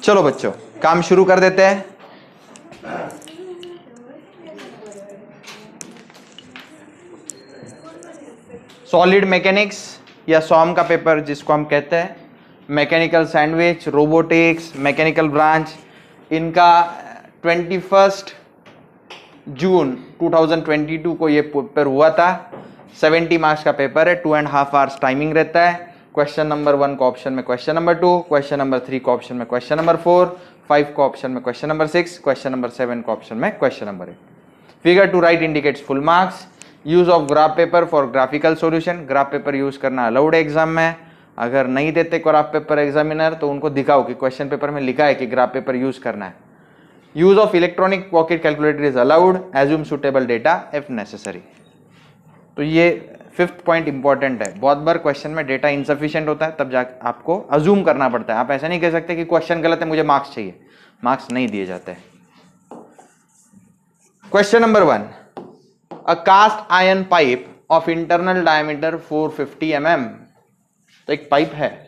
चलो बच्चों काम शुरू कर देते हैं। सॉलिड मैकेनिक्स या सॉम का पेपर जिसको हम कहते हैं, mechanical sandwich, robotics, mechanical branch, इनका 21 जून 2022 को ये पेपर हुआ था। 70 मार्क्स का पेपर है, 2.5 आवर्स टाइमिंग रहता है। क्वेश्चन नंबर 1 को ऑप्शन में क्वेश्चन नंबर 2, क्वेश्चन नंबर 3 को ऑप्शन में क्वेश्चन नंबर 4, 5 को ऑप्शन में क्वेश्चन नंबर 6, क्वेश्चन नंबर 7 को ऑप्शन में question number 8। Figure to right indicates full marks. Use of graph paper for graphical solution. Graph paper use करना allowed है exam में। अगर नहीं देते ग्राफ पेपर एग्जामिनर तो उनको दिखाओ कि क्वेश्चन पेपर में लिखा है कि ग्राफ पेपर यूज करना है। Use of electronic pocket calculator is allowed. Assume suitable data if necessary. तो ये 5th पॉइंट इंपॉर्टेंट है। बहुत बार क्वेश्चन में डेटा इनसफिशिएंट होता है, तब जाकर आपको अज्यूम करना पड़ता है। आप ऐसा नहीं कह सकते कि क्वेश्चन गलत है मुझे मार्क्स चाहिए, मार्क्स नहीं दिए जाते। Question number 1, a cast iron pipe of internal diameter 450 mm। तो एक पाइप है,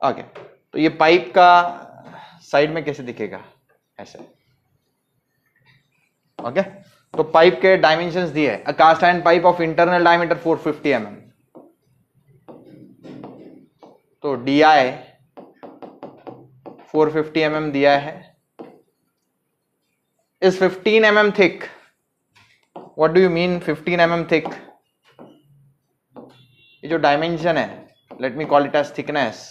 ओके। तो ये पाइप का साइड में कैसे दिखेगा, ऐसे। ओके, तो पाइप के डायमेंशंस दिए है। A cast iron pipe of internal diameter 450 mm। तो DI 450 mm दिया है। Is 15 mm thick. What do you mean 15 mm thick? ये जो डायमेंशन है, let me call it as thickness,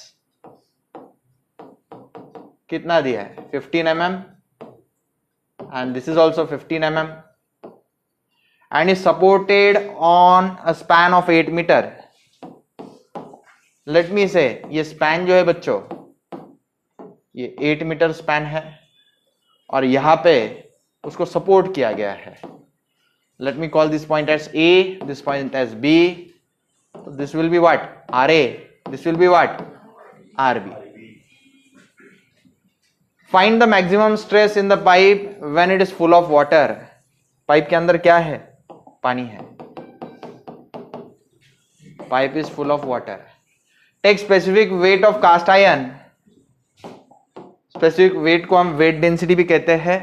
कितना दिया है? 15 mm, and this is also 15 mm, and is supported on a span of 8 meter। Let me say ये span जो है बच्चों, ये 8 मीटर स्पैन है और यहां पे उसको सपोर्ट किया गया है। Let me call this point as A, this point as B, so this will be what? RA, this will be what? RB। Find the maximum stress in the pipe when it is full of water। Pipe के अंदर क्या है? पानी है। Pipe is full of water। Take specific weight of cast iron। Specific weight को हम weight density भी कहते हैं।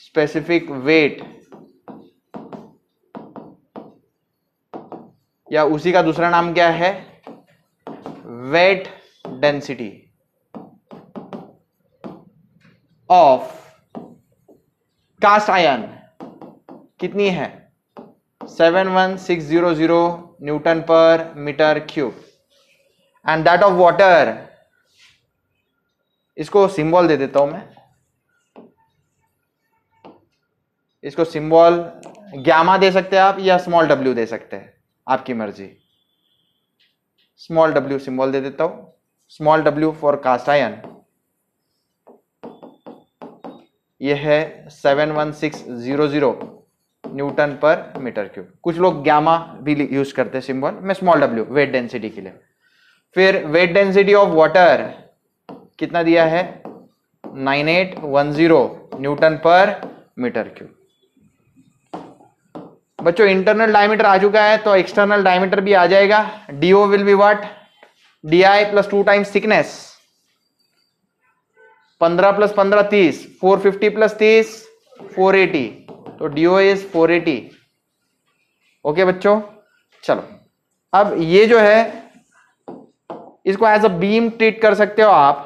स्पेसिफिक वेट या उसी का दूसरा नाम क्या है? Weight density of cast iron कितनी है? 71600 न्यूटन पर metre cube. And that of water, इसको सिंबल दे देता हूं मैं, इसको सिंबल गामा दे सकते हैं आप या स्मॉल w दे सकते हैं, आपकी मर्जी। स्मॉल w सिंबल दे देता हूं। Small w for cast iron ये है 71600 न्यूटन पर मीटर क्यूब। कुछ लोग गामा भी यूज करते हैं सिंबल, मैं स्मॉल w वेट डेंसिटी के लिए। फिर वेट डेंसिटी ऑफ वाटर कितना दिया है? 9810 न्यूटन पर मीटर क्यूब। बच्चों इंटरनल डायमीटर आ चुका है तो एक्सटर्नल डायमीटर भी आ जाएगा। DO will be what? DI plus 2 times thickness. 15 plus 15 30, 450 plus 30 480, तो DO इज 480। ओके बच्चों, चलो अब ये जो है इसको एज अ बीम ट्रीट कर सकते हो आप।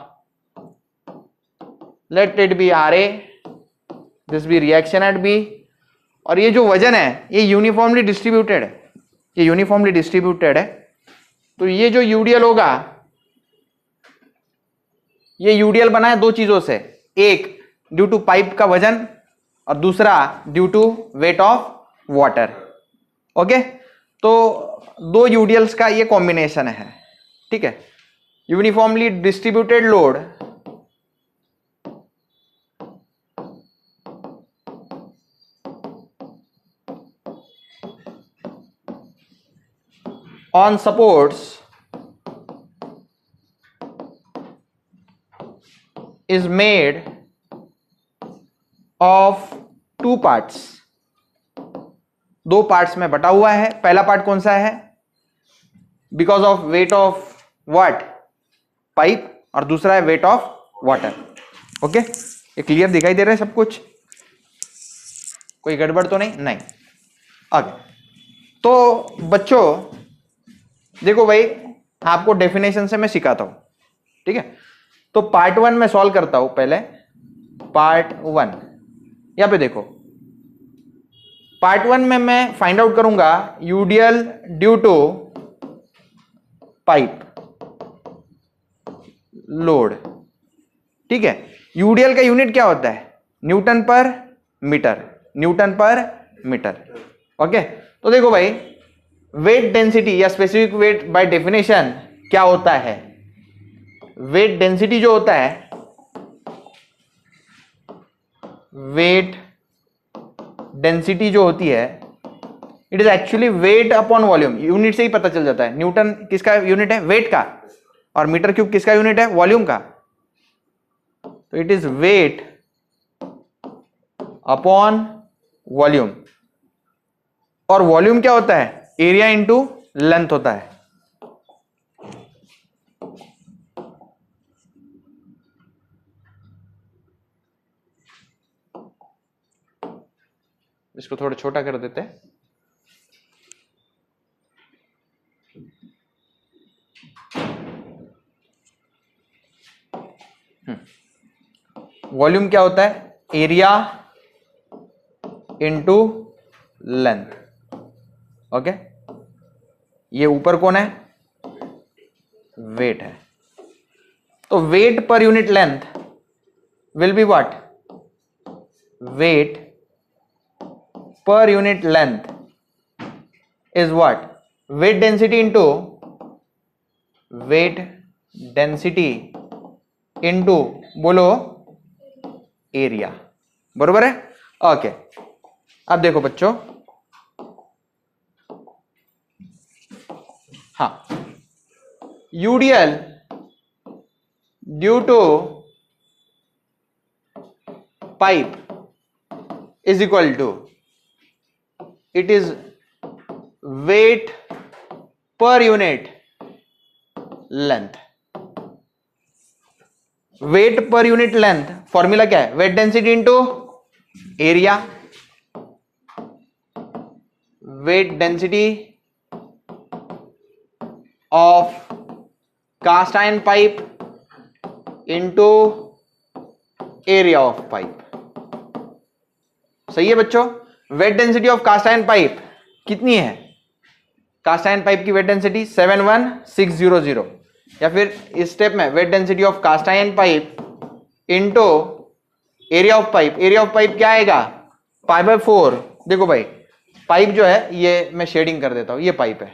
Let it be RA, this be reaction at B, और ये जो वजन है ये यूनिफॉर्मली डिस्ट्रीब्यूटेड है, ये यूनिफॉर्मली डिस्ट्रीब्यूटेड है। तो ये जो यूडीएल होगा, ये यूडीएल बना है दो चीजों से, एक ड्यू टू पाइप का वजन और दूसरा due to weight of water. Okay, तो दो यूडीएल्स का ये कॉम्बिनेशन है, ठीक है। Uniformly distributed load on supports is made of two parts, दो पार्ट्स में बटा हुआ है. पहला पार्ट कौन सा है? Because of weight of what? Pipe. और दूसरा है वेट ऑफ वाटर. ओके, ये क्लियर दिखाई दे रहा है सब कुछ? कोई गड़बड़ तो नहीं? नहीं. आगे तो बच्चों देखो भाई, आपको डेफिनेशन से मैं सिखाता हूं, ठीक है? तो पार्ट 1 में सॉल्व करता हूं. पहले पार्ट 1 यहां पे देखो. पार्ट 1 में मैं फाइंड आउट करूंगा UDL due to pipe load. ठीक है, यूडीएल का यूनिट क्या होता है? न्यूटन पर मीटर. न्यूटन पर मीटर. ओके, तो देखो भाई, वेट डेंसिटी या स्पेसिफिक वेट बाय डेफिनेशन क्या होता है? वेट डेंसिटी जो होता है, वेट डेंसिटी जो होती है, it is actually weight upon volume. Unit से ही पता चल जाता है. न्यूटन किसका यूनिट है? वेट का. और मीटर क्यूब किसका यूनिट है? वॉल्यूम का. तो it is weight upon volume. और वॉल्यूम क्या होता है? एरिया इंटू लेंथ होता है. इसको थोड़ा छोटा कर देते हैं. वॉल्यूम क्या होता है? Area into length. ओके, ये ऊपर कौन है? वेट है. तो weight per unit length will be what? Weight per unit length is what? Weight density into weight density into बोलो एरिया. बरोबर है? ओके, अब देखो बच्चों, हाँ, UDL due to pipe is equal to, it is weight per unit length. weight per unit length formula क्या है? Weight density into area. Weight density of cast iron pipe into area of pipe. सही है बच्चों? Weight density of cast iron pipe कितनी है? Cast iron pipe की weight density 71600. या फिर इस स्टेप में weight density of cast iron pipe into area of pipe. Area of pipe क्या आएगा? π/4. देखो भाई, पाइप जो है, ये मैं शेडिंग कर देता हूं, ये पाइप है.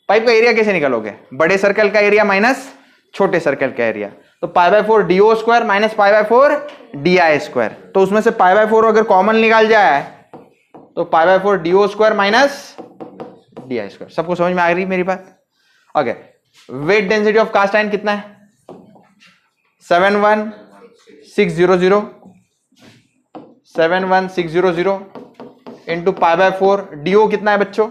पाइप का एरिया कैसे निकालोगे? बड़े सर्कल का एरिया माइनस छोटे सर्कल का एरिया. तो π/4 DO square minus π/4 DI square. तो उसमें से π/4 अगर कॉमन निकाल जाए तो π/4 DO square minus DI square. सबको समझ में आ रही मेरी बात? Okay, weight density of cast iron कितना है? 71600. 71600 इंटू π/4. DO कितना है बच्चों?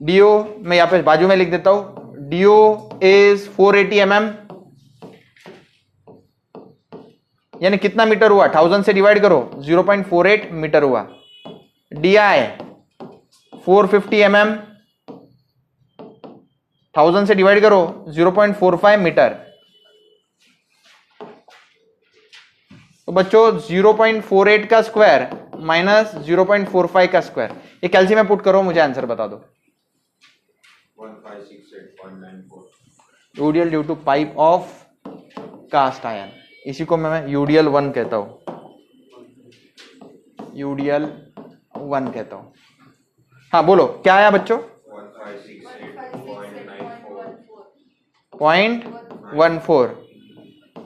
DO मैं यहां पे बाजू में लिख देता हूं. DO is 480 mm. यानी कितना मीटर हुआ? 1000 से डिवाइड करो, 0.48 मीटर हुआ. DI 450 mm. 1000 से डिवाइड करो, 0.45 मीटर. तो बच्चों 0.48 का स्क्वायर माइनस 0.45 का स्क्वायर, ये कैल्सी में पुट करो, मुझे आंसर बता दो. 1568.94. UDL due to pipe of cast iron. इसी को मैं यूडीएल 1 कहता हूं. यूडीएल 1 कहता हूं. हाँ बोलो, क्या आया बच्चों? 0.14.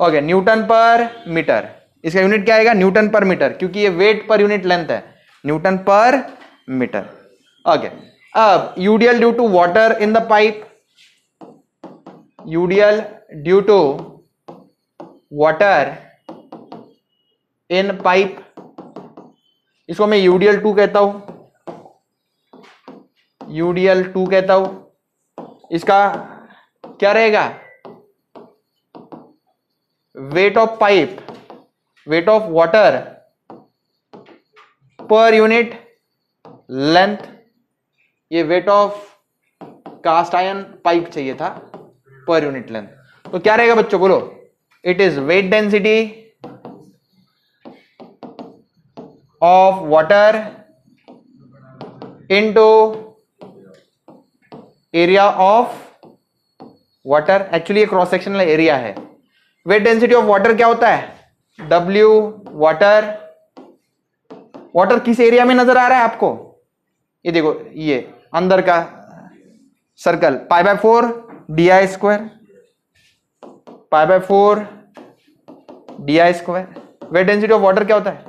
ओके, न्यूटन पर मीटर. इसका यूनिट क्या आएगा? न्यूटन पर मीटर, क्योंकि ये वेट पर यूनिट लेंथ है. न्यूटन पर मीटर. ओके, अब UDL due to water in the pipe, UDL due to water in pipe, इसको मैं UDL2 कहता हूं, UDL2 कहता हूं। इसका क्या रहेगा, weight of pipe, weight of water per unit length, ये weight of cast iron pipe चाहिए था पर यूनिट लेंथ, तो क्या रहेगा बच्चों बोलो, it is wait density of water into area of water, actually ये क्रॉस सेक्शनल एरिया है। वेट डेंसिटी ऑफ वाटर क्या होता है, W वाटर, वाटर किस एरिया में नजर आ रहा है आपको, ये देखो ये अंदर का circle, π/4 DI square, π/4 DI square. Weight density of water क्या होता है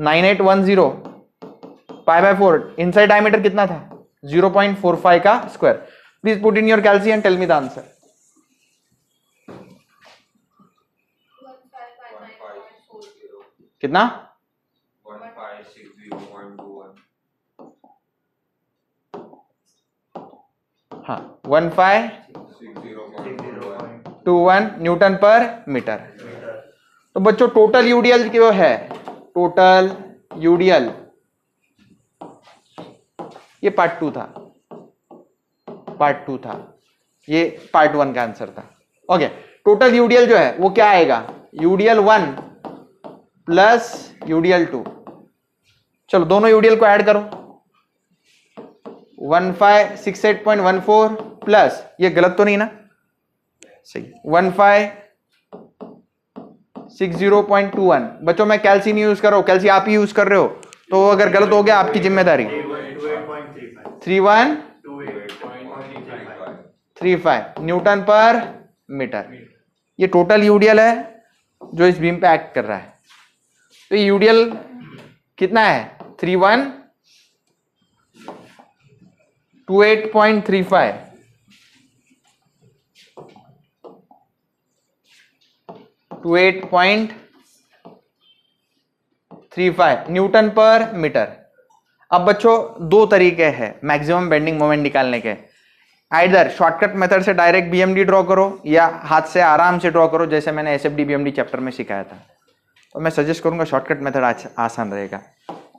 9810, π/4 इनसाइड डायमीटर कितना था 0.45 का square. Please put in your calcium, tell me the answer. कितना 1560.21। हाँ 1521 न्यूटन पर मीटर। तो बच्चों टोटल यूडीएल जो है, टोटल यूडीएल, ये पार्ट 2 था, पार्ट 2 था, ये पार्ट 1 का आंसर था। ओके, टोटल यूडीएल जो है वो क्या आएगा, यूडीएल 1 प्लस यूडीएल 2। चलो दोनों यूडीएल को ऐड करो, 1568.14 प्लस, ये गलत तो नहीं ना, सही, 1560.21। बच्चों मैं कैल्सी नहीं यूज कर रहा हूं, कैल्सी आप ही यूज कर रहे हो, तो अगर गलत हो गया आपकी जिम्मेदारी। 3135 न्यूटन पर मीटर, ये टोटल यूडीएल है जो इस बीम पे एक्ट कर रहा है। तो यूडीएल कितना है 3128.35, 28.35 न्यूटन पर मीटर। अब बच्चों दो तरीके हैं मैक्सिमम बेंडिंग मोमेंट निकालने के, आइदर शॉर्टकट मेथड से डायरेक्ट बीएमडी ड्रॉ करो या हाथ से आराम से ड्रॉ करो, जैसे मैंने एसएफडी बीएमडी चैप्टर में सिखाया था। तो मैं सजेस्ट करूंगा शॉर्टकट मेथड आसान रहेगा,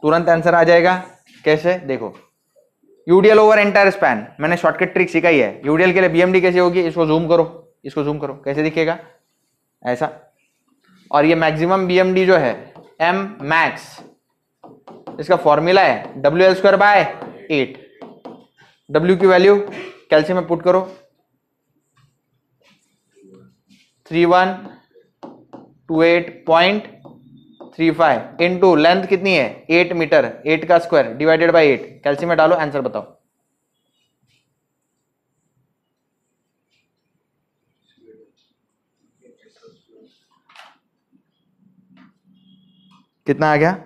तुरंत आंसर आ जाएगा। कैसे देखो, यूडीएल ओवर एंटायर स्पैन, मैंने शॉर्टकट ट्रिक सिखाई है। यूडीएल के लिए बीएमडी कैसे होगी, इसको जूम करो, इसको जूम करो, कैसे दिखेगा ऐसा। और ये मैक्सिमम बीएमडी जो है एम मैक्स, इसका फॉर्मूला है WL²/8। W की वैल्यू कैल्शियम में पुट करो 3128.35 इनटू लेंथ कितनी है 8 मीटर, 8 का स्क्वायर डिवाइडेड बाय 8, कैल्शियम में डालो, आंसर बताओ। कितना आ गया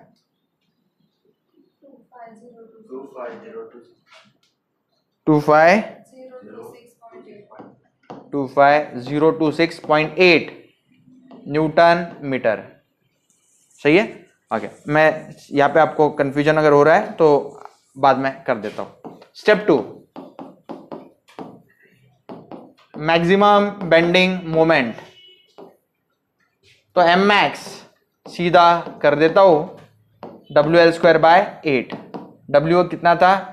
25026.8 न्यूटन मीटर, सही है। ओके, मैं यहाँ पे आपको कंफ्यूजन अगर हो रहा है तो बाद में कर देता हूं। Step 2, maximum bending moment. तो एम मैक्स सीधा कर देता हूं WL²/8। W कितना था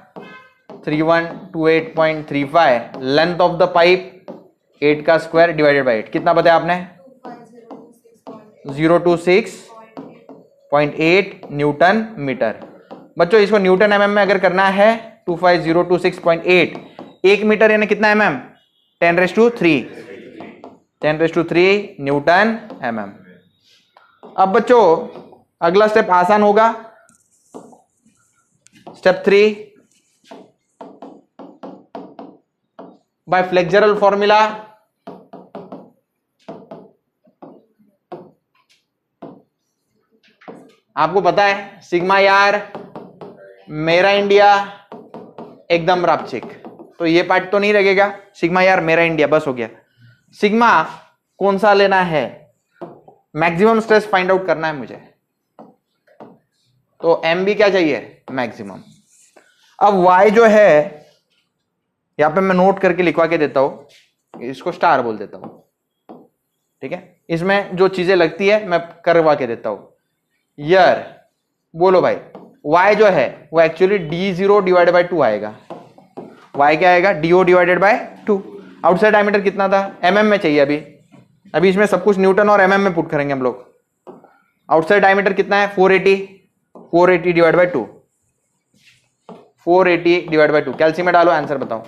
3128.35, लेंथ ऑफ द पाइप 8 का स्क्वायर डिवाइडेड बाय 8, कितना बताया आपने 026.8 न्यूटन मीटर। बच्चों इसको न्यूटन एमएम में अगर करना है 25026.8, 1 मीटर यानी कितना एमएम 10⁻³ न्यूटन एमएम। अब बच्चों अगला स्टेप आसान होगा, स्टेप 3, बाय फ्लेक्सरल फॉर्मूला आपको पता है सिग्मा यार मेरा इंडिया एकदम रापचिक। तो ये पार्ट तो नहीं लगेगा। सिग्मा यार मेरा इंडिया बस हो गया। सिग्मा कौन सा लेना है? मैक्सिमम स्ट्रेस फाइंड आउट करना है मुझे। तो एम बी क्या चाहिए? मैक्सिमम। अब y जो है यहां पे मैं नोट करके लिखवा के देता हूं, इसको स्टार बोल देता हूं, ठीक है। इसमें जो चीजें लगती है मैं करवा के देता हूं। यार बोलो भाई, y जो है वो एक्चुअली d0 डिवाइडेड बाय 2 आएगा। y क्या आएगा? do divided by 2। Outside diameter कितना था? mm में चाहिए। अभी इसमें सब कुछ न्यूटन और mm में पुट करेंगे हम लोग। आउटसाइड डायमीटर कितना है? 480। 480 डिवाइड बाय 2, 480 डिवाइड बाय 2। कैल्सी में डालो, आंसर बताओ।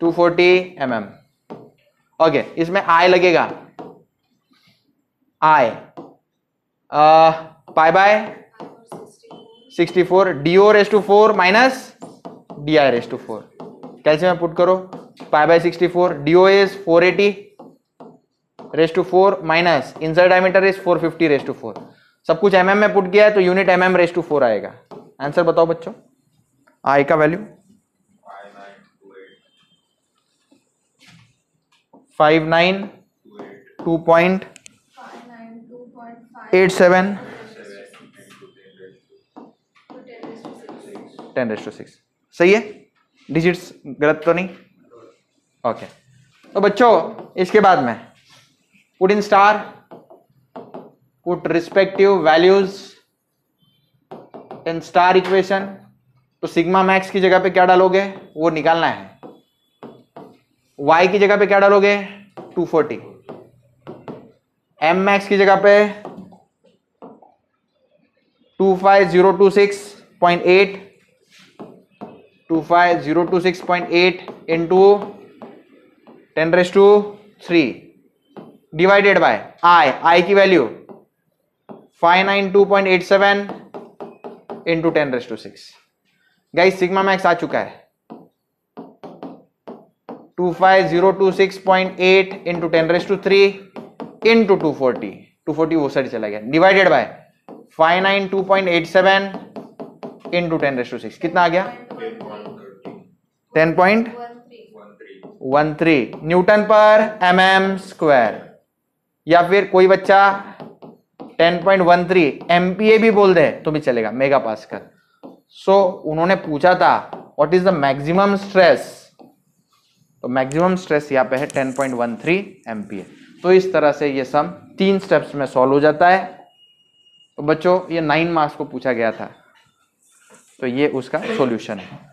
240 mm। ओके, इसमें I लगेगा। I pi by 64 do raise to 4 minus di raise to 4। कैसे में पुट करो? Pi by 64, do is 480 raise to 4 minus inside diameter is 450 raise to 4। सब कुछ mm में पुट किया है तो यूनिट mm रेस टू 4 आएगा। आंसर बताओ बच्चों, I का वैल्यू 592.87 10⁻⁶। सही है? डिजिट्स गलत तो नहीं? ओके। तो बच्चों इसके बाद में put in star, put respective values in star equation. तो सिग्मा मैक्स की जगह पे क्या डालोगे वो निकालना है। y की जगह पे क्या डालोगे? 240। m मैक्स की जगह पे 25026.8 25026.8 इंटू 10⁻³ डिवाइडेड बाय I की value 592.87 into 10⁻⁶। Guys sigma max आ चुका है 25026.8 इंटू 10⁻³ इंटू 240। 240 वो साइड चला गया, डिवाइडेड बाय 592.87 इंटू 10⁻⁶। कितना आ गया? 10.13 न्यूटन पर mm²। या फिर कोई बच्चा 10.13 MPa भी बोल दे तो भी चलेगा, मेगा पास्कल। सो उन्होंने पूछा था what is the maximum stress, तो मैक्सिमम स्ट्रेस यहाँ पे है 10.13 MPa। तो इस तरह से ये सम 3 स्टेप्स में सॉल्व हो जाता है। तो बच्चों ये 9 मार्क्स को पूछा गया था, तो ये उसका सॉल्यूशन है।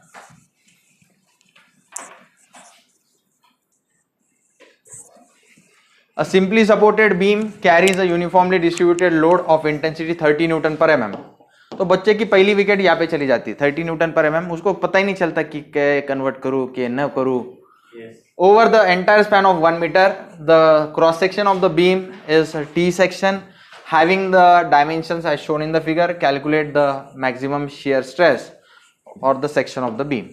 A simply supported beam carries a uniformly distributed load of intensity 30 newton per mm। तो बच्चे की पहली विकेट यहाँ पे चली जाती है 30 न्यूटन पर mm। उसको पता ही नहीं चलता कि क्या कन्वर्ट करूँ कि न करूँ। Over the entire span of 1 meter, the cross section of the beam is T section having the dimensions as shown in the figure. Calculate the maximum shear stress or the section of the beam।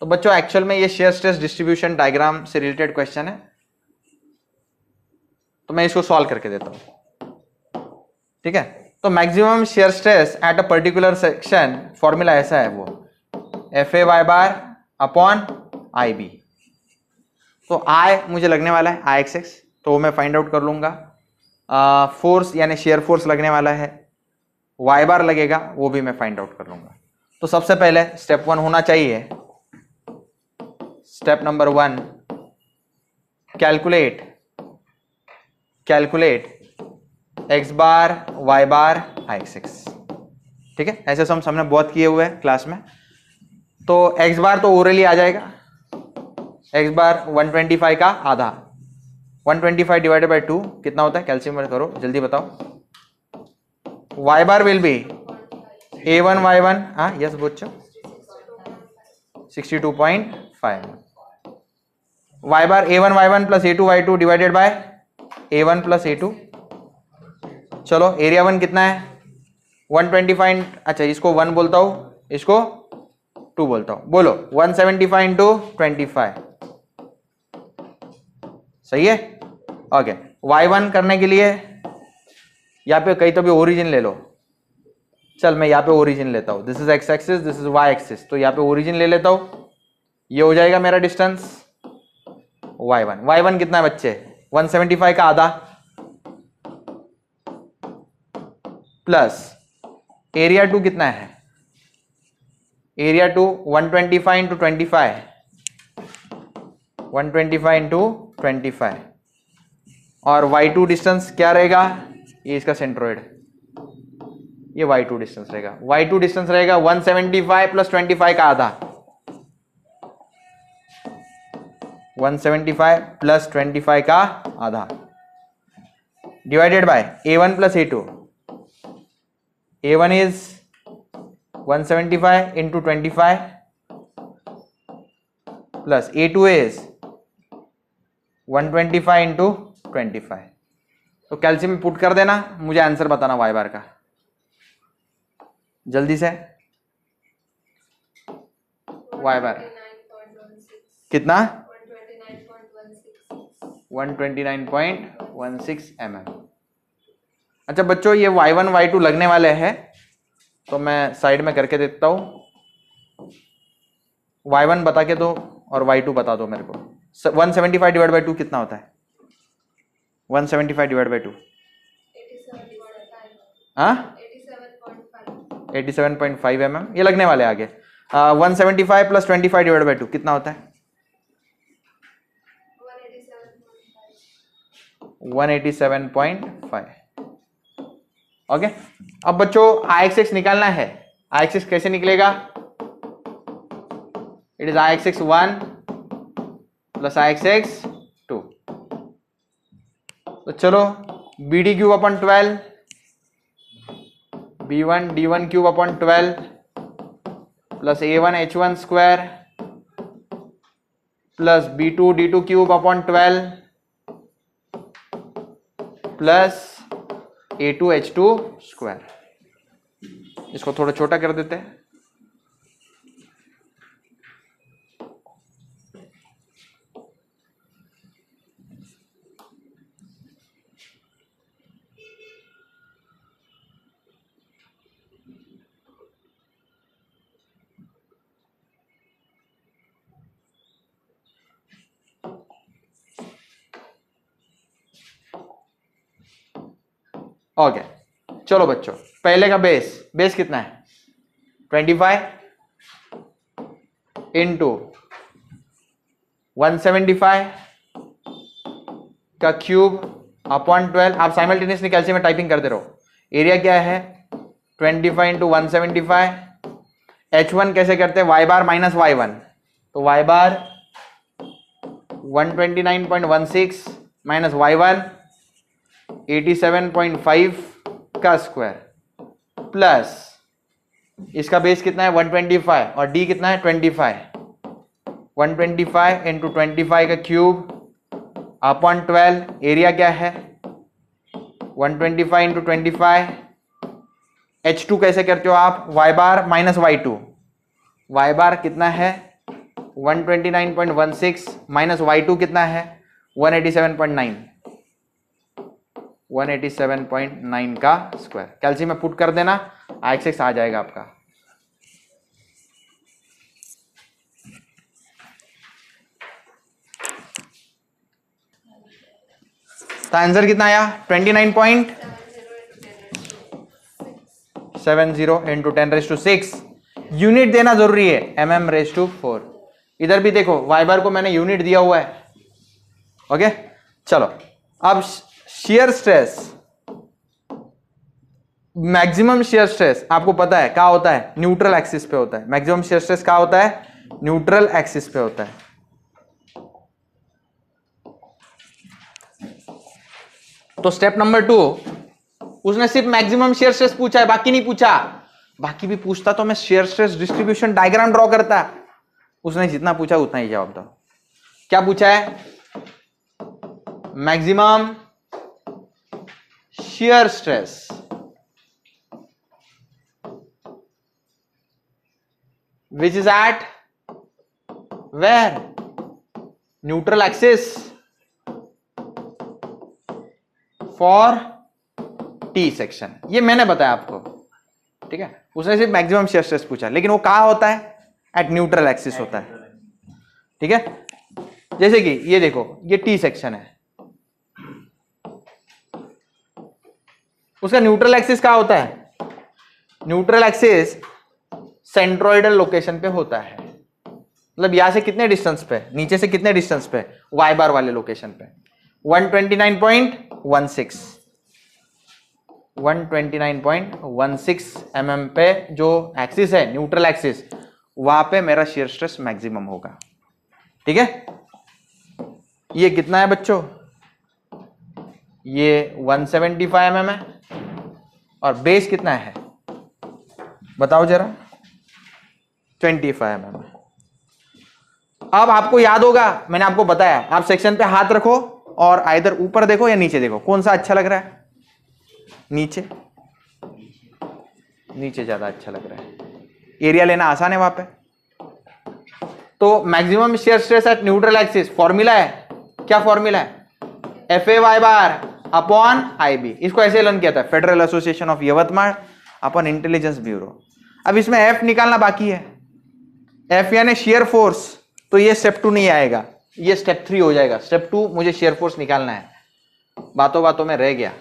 तो बच्चों actual में ये shear stress distribution diagram से related question है, तो मैं इसको solve करके देता हूं, ठीक है। तो maximum shear stress at a particular section formula ऐसा है, वो FA y bar upon IB। तो I मुझे लगने वाला है IXX, तो मैं फाइंड आउट कर लूंगा। फोर्स यानी शेयर फोर्स लगने वाला है, y बार लगेगा, वो भी मैं फाइंड आउट कर लूंगा। तो सबसे पहले स्टेप 1 होना चाहिए। स्टेप नंबर 1, कैलकुलेट x बार y बार IXX, ठीक है। ऐसे सम हमने बहुत किए हुए हैं क्लास में। तो x बार तो ओरली आ जाएगा, x बार 125 का आधा, 125 डिवाइडेड बाय 2 कितना होता है? कैल्सियम करो जल्दी बताओ। y bar will be A1 y1, हाँ यस बच्चों 62.5। y bar A1 y1 plus A2 y2 divided by A1 plus A2। चलो एरिया 1 कितना है? 125। अच्छा इसको 1 बोलता हूं, इसको 2 बोलता हूं। बोलो 175 इंटू 25, सही है। ओके, y1 करने के लिए यहाँ पे कहीं तो भी ओरिजिन ले लो, चल मैं यहाँ पे ओरिजिन लेता हूँ, this is X axis, this is Y axis, तो यहाँ पे ओरिजिन ले लेता हूँ, ये हो जाएगा मेरा डिस्टेंस y1। y1 कितना है बच्चे, 175 का आधा प्लस एरिया 2 कितना है, एरिया 2 125 इंटू 25, 125 इंटू 25, और y2 डिस्टेंस क्या रहेगा, ये इसका सेंट्रोइड, ये y2 डिस्टेंस रहेगा, y2 डिस्टेंस रहेगा 175 प्लस 25 का आधा, 175 प्लस 25 का आधा divided by a1 plus a2, a1 is 175 into 25 plus a2 is 125 into 25। तो कैल्शियम में पुट कर देना, मुझे आंसर बताना वाई बार का जल्दी से। वाई बार कितना, 129.16 mm। अच्छा बच्चों ये y1 y2 लगने वाले हैं, तो मैं साइड में करके देता हूं, y1 बता के दो और y2 बता दो मेरे को। 175 डिवाइड बाई 2 कितना होता है, 175 डिवाइड बाई 2 हाँ 87.5 mm, ये लगने वाले आगे। 175 प्लस 25 डिवाइड बाई 2 कितना होता है, 187.5। ओके, अब बच्चों IXX निकालना है, IXX कैसे निकलेगा, it is IXX 1 plus IXX 2। तो चलो BD cube upon 12, B1 D1 cube upon 12 plus A1 H1 square plus B2 D2 cube upon 12 plus A2 H2 square. इसको थोड़ा छोटा कर देते हैं, ओके। चलो बच्चों पहले का बेस कितना है, 25 इंटू 175 का क्यूब अपॉन 12। आप साइमल्टेनियसली कैल्शियम में टाइपिंग करते रहो। एरिया क्या है 25 इंटू 175। H1 कैसे करते हैं, y बार माइनस y1, तो y बार 129.16 माइनस y1 87.5 का स्क्वायर प्लस इसका बेस कितना है 125 और d कितना है 25, 125 इंटू 25 का क्यूब अपॉन 12। एरिया क्या है 125 इंटू 25। H2 कैसे करते हो आप, y बार माइनस y2, y बार कितना है 129.16 माइनस y2 कितना है 187.9, 187.9 का स्क्वायर। कैल्शियम में पुट कर देना, IXX आ जाएगा आपका। तो आंसर कितना आया 29.70 इंटू 10⁻⁶। यूनिट देना जरूरी है, mm⁴। इधर भी देखो y बार को मैंने यूनिट दिया हुआ है। ओके चलो, अब shear stress, maximum shear stress आपको पता है क्या होता है, न्यूट्रल एक्सिस पे होता है। मैक्सिमम शियर स्ट्रेस क्या होता है, न्यूट्रल एक्सिस पे होता है। तो स्टेप नंबर 2, उसने सिर्फ मैक्सिमम शियर स्ट्रेस पूछा है, बाकी नहीं पूछा। बाकी भी पूछता तो मैं shear stress distribution diagram draw करता। उसने जितना पूछा उतना ही जवाब दो। क्या पूछा है, maximum shear stress which is at where, neutral axis for T section। ये मैंने बताया आपको, ठीक है, उसने सिर्फ मैक्सिमम शियर स्ट्रेस पूछा, लेकिन वो कहाँ होता है, एट न्यूट्रल एक्सिस होता है। ठीक है, जैसे कि ये देखो, ये टी सेक्शन है, उसका न्यूट्रल एक्सिस कहाँ होता है, न्यूट्रल एक्सिस सेंट्रोइडल लोकेशन पे होता है, मतलब यहां से कितने डिस्टेंस पे, नीचे से कितने डिस्टेंस पे, वाई बार वाले लोकेशन पे 129.16 mm पे जो एक्सिस है, न्यूट्रल एक्सिस, वहां पे मेरा शियर स्ट्रेस मैक्सिमम होगा। ठीक है, ये कितना है बच्चों, ये 175 mm है, और बेस कितना है बताओ जरा, 25 mm। अब आपको याद होगा, मैंने आपको बताया, आप सेक्शन पे हाथ रखो और आइदर ऊपर देखो या नीचे देखो, कौन सा अच्छा लग रहा है, नीचे, नीचे ज्यादा अच्छा लग रहा है, एरिया लेना आसान है वहां पे। तो maximum shear stress eight neutral axis formula है, क्या फॉर्मूला है, FA बार अपॉन IB। इसको ऐसे लर्न किया था, federal association of Yavatmal upon intelligence bureau. अब इसमें F निकालना बाकी है, F यानी शियर फोर्स, तो ये स्टेप 2 नहीं आएगा, ये स्टेप 3 हो जाएगा। स्टेप 2 मुझे शियर फोर्स निकालना है, बातों बातों में रह गया।